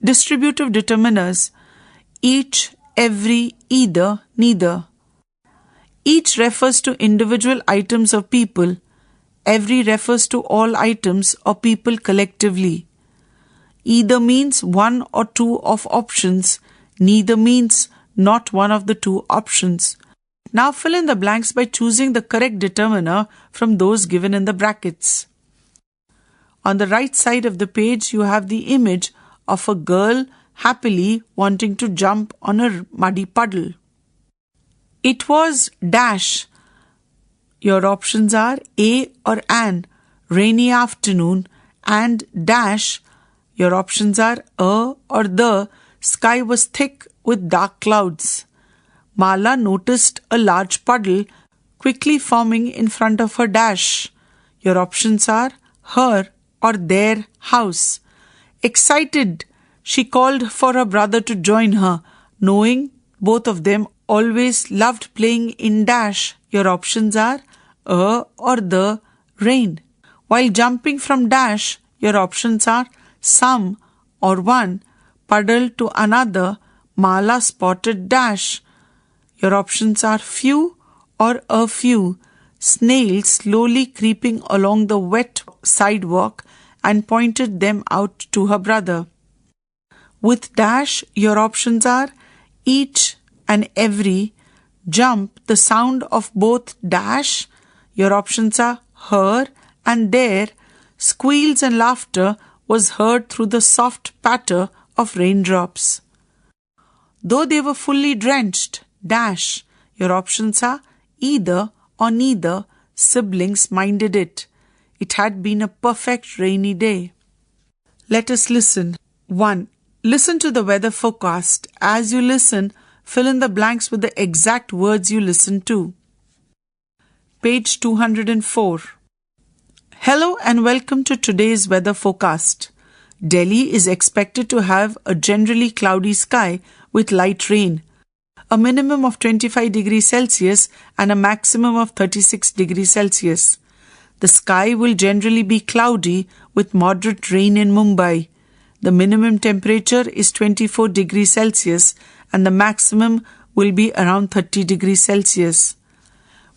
Distributive determiners, each, every, either, neither. Each refers to individual items of people. Every refers to all items or people collectively. Either means one or two of options. Neither means not one of the two options. Now fill in the blanks by choosing the correct determiner from those given in the brackets. On the right side of the page, you have the image of a girl happily wanting to jump on a muddy puddle. It was dash. Your options are A or an, rainy afternoon, and dash. Your options are a or the, sky was thick with dark clouds. Mala noticed a large puddle quickly forming in front of her dash. Your options are her or their house. Excited, she called for her brother to join her, knowing both of them always loved playing in dash. Your options are a or the, rain. While jumping from dash, your options are some or one, puddle to another, Mala spotted dash. Your options are few or a few, snails slowly creeping along the wet sidewalk, and pointed them out to her brother. With dash, your options are each and every, jump, the sound of both dash. Your options are her and their, squeals and laughter was heard through the soft patter of raindrops. Though they were fully drenched, dash. Your options are either or neither, siblings minded it. It had been a perfect rainy day. Let us listen. 1. Listen to the weather forecast. As you listen, fill in the blanks with the exact words you listen to. Page 204. Hello and welcome to today's weather forecast. Delhi is expected to have a generally cloudy sky with light rain, a minimum of 25 degrees Celsius and a maximum of 36 degrees Celsius. The sky will generally be cloudy with moderate rain in Mumbai. The minimum temperature is 24 degrees Celsius and the maximum will be around 30 degrees Celsius.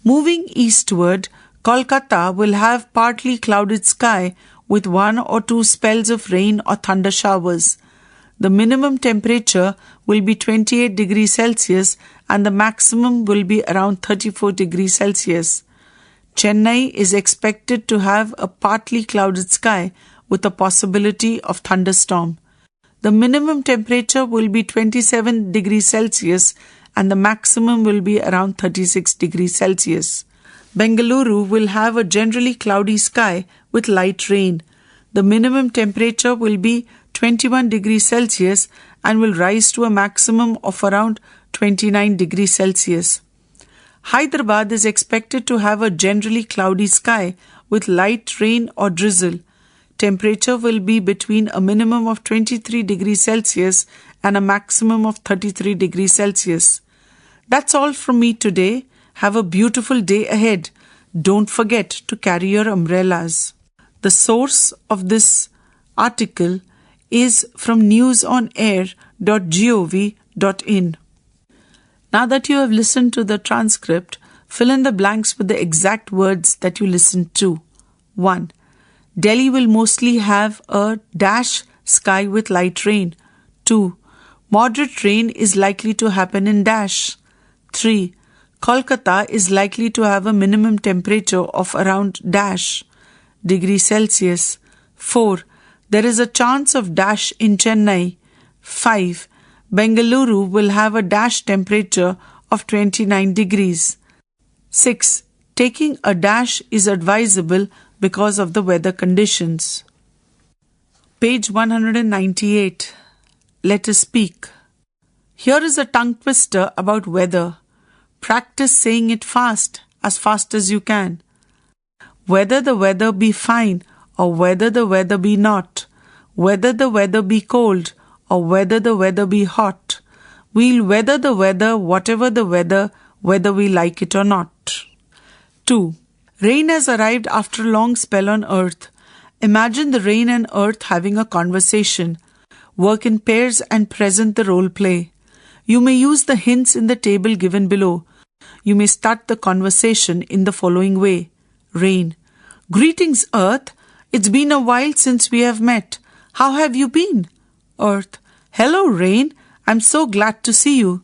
Moving eastward, Kolkata will have partly clouded sky with 1 or 2 spells of rain or thunder showers. The minimum temperature will be 28 degrees Celsius and the maximum will be around 34 degrees Celsius. Chennai is expected to have a partly clouded sky with a possibility of thunderstorm. The minimum temperature will be 27 degrees Celsius and the maximum will be around 36 degrees Celsius. Bengaluru will have a generally cloudy sky with light rain. The minimum temperature will be 21 degrees Celsius and will rise to a maximum of around 29 degrees Celsius. Hyderabad is expected to have a generally cloudy sky with light rain or drizzle. Temperature will be between a minimum of 23 degrees Celsius and a maximum of 33 degrees Celsius. That's all from me today. Have a beautiful day ahead. Don't forget to carry your umbrellas. The source of this article is from newsonair.gov.in. Now that you have listened to the transcript, fill in the blanks with the exact words that you listened to. 1. Delhi will mostly have a dash sky with light rain. 2. Moderate rain is likely to happen in dash. 3. Kolkata is likely to have a minimum temperature of around dash degree Celsius. 4. There is a chance of dash in Chennai. 5. Bengaluru will have a dash temperature of 29 degrees. 6. Taking a dash is advisable because of the weather conditions. Page 198. Let us speak. Here is a tongue twister about weather. Practice saying it fast as you can. Whether the weather be fine or whether the weather be not, whether the weather be cold or whether the weather be hot, we'll weather the weather, whatever the weather, whether we like it or not. 2. Rain has arrived after a long spell on earth. Imagine the rain and earth having a conversation. Work in pairs and present the role play. You may use the hints in the table given below. You may start the conversation in the following way. Rain. Greetings, Earth. It's been a while since we have met. How have you been? Earth. Hello, Rain. I'm so glad to see you.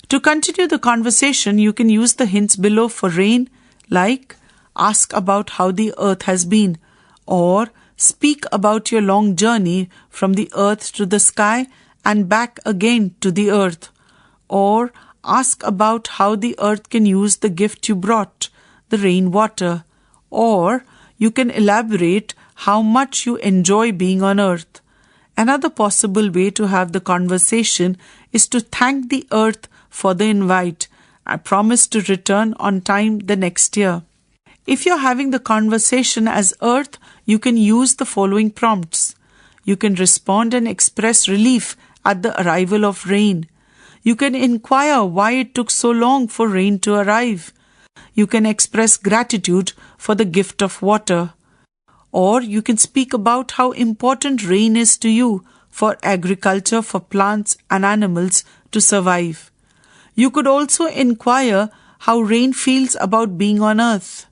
To continue the conversation, you can use the hints below for rain, like ask about how the earth has been, or speak about your long journey from the earth to the sky and back again to the earth, or ask about how the earth can use the gift you brought, the rainwater, or you can elaborate how much you enjoy being on earth. Another possible way to have the conversation is to thank the earth for the invite. I promise to return on time the next year. If you're having the conversation as earth, you can use the following prompts. You can respond and express relief at the arrival of rain. You can inquire why it took so long for rain to arrive. You can express gratitude for the gift of water. Or you can speak about how important rain is to you for agriculture, for plants and animals to survive. You could also inquire how rain feels about being on earth.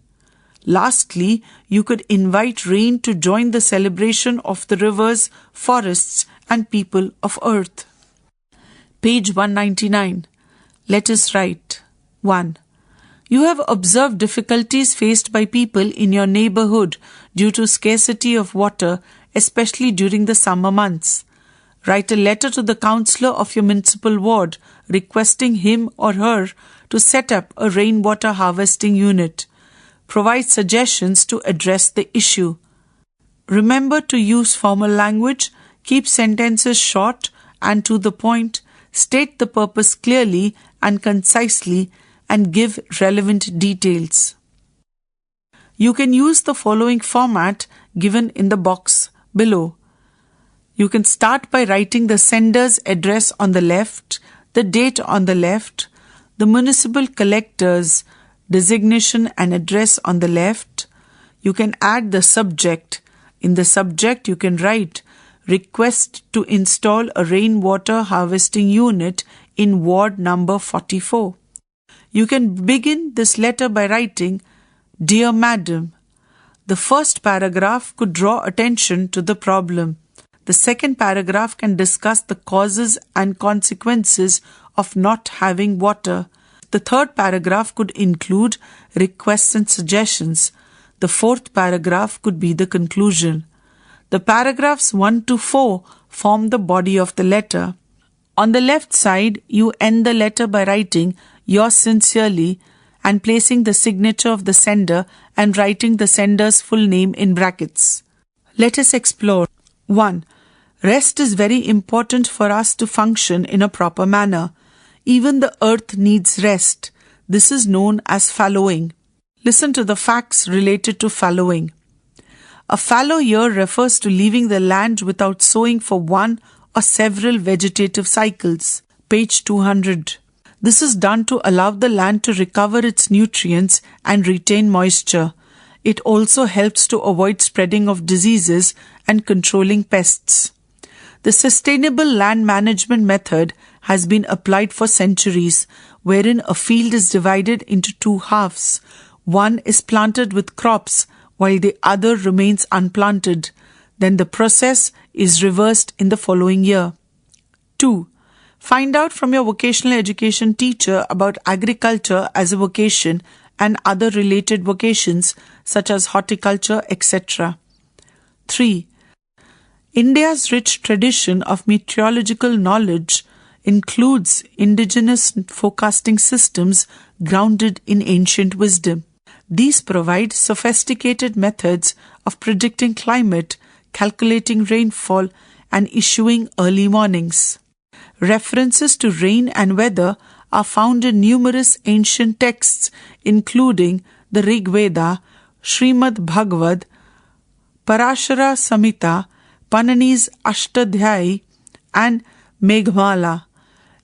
Lastly, you could invite rain to join the celebration of the rivers, forests, and people of earth. Page 199. Let us write. 1. You have observed difficulties faced by people in your neighborhood due to scarcity of water, especially during the summer months. Write a letter to the councillor of your municipal ward requesting him or her to set up a rainwater harvesting unit. Provide suggestions to address the issue. Remember to use formal language, keep sentences short and to the point, state the purpose clearly and concisely, and give relevant details. You can use the following format given in the box below. You can start by writing the sender's address on the left, the date on the left, the municipal collector's designation and address on the left. You can add the subject. In the subject, you can write request to install a rainwater harvesting unit in ward number 44. You can begin this letter by writing, Dear Madam. The first paragraph could draw attention to the problem. The second paragraph can discuss the causes and consequences of not having water. The third paragraph could include requests and suggestions. The fourth paragraph could be the conclusion. The paragraphs 1 to 4 form the body of the letter. On the left side, you end the letter by writing Yours sincerely and placing the signature of the sender and writing the sender's full name in brackets. Let us explore. 1. Rest is very important for us to function in a proper manner. Even the earth needs rest. This is known as fallowing. Listen to the facts related to fallowing. A fallow year refers to leaving the land without sowing for one or several vegetative cycles. Page 200. This is done to allow the land to recover its nutrients and retain moisture. It also helps to avoid spreading of diseases and controlling pests. The sustainable land management method has been applied for centuries, wherein a field is divided into two halves. One is planted with crops, while the other remains unplanted. Then the process is reversed in the following year. 2. Find out from your vocational education teacher about agriculture as a vocation and other related vocations such as horticulture, etc. 3. India's rich tradition of meteorological knowledge includes indigenous forecasting systems grounded in ancient wisdom. These provide sophisticated methods of predicting climate, calculating rainfall, and issuing early warnings. References to rain and weather are found in numerous ancient texts, including the Rig Veda, Srimad Bhagavad, Parashara Samhita, Panani's Ashtadhyayi, and Meghmala.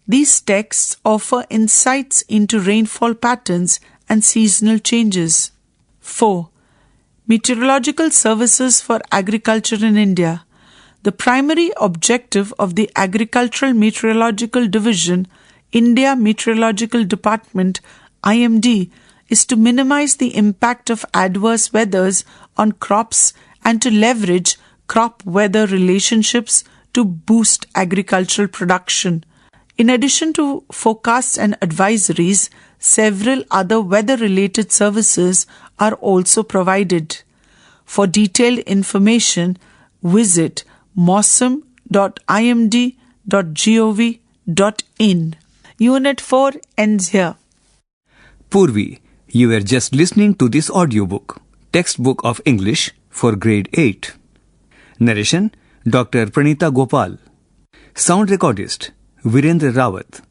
These texts offer insights into rainfall patterns and seasonal changes. 4. Meteorological services for agriculture in India. The primary objective of the Agricultural Meteorological Division, India Meteorological Department, IMD, is to minimize the impact of adverse weathers on crops and to leverage crop-weather relationships to boost agricultural production. In addition to forecasts and advisories, several other weather-related services are also provided. For detailed information, visit mosam.imd.gov.in. Unit 4 ends here. Poorvi, you were just listening to this audiobook, Textbook of English for Grade 8. Narration, Dr. Pranita Gopal. Sound recordist, Virendra Rawat.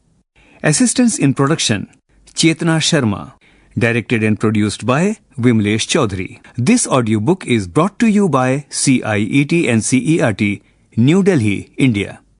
Assistance in production, Chetna Sharma. Directed and produced by Vimlesh Chaudhary. This audiobook is brought to you by CIET NCERT, New Delhi, India.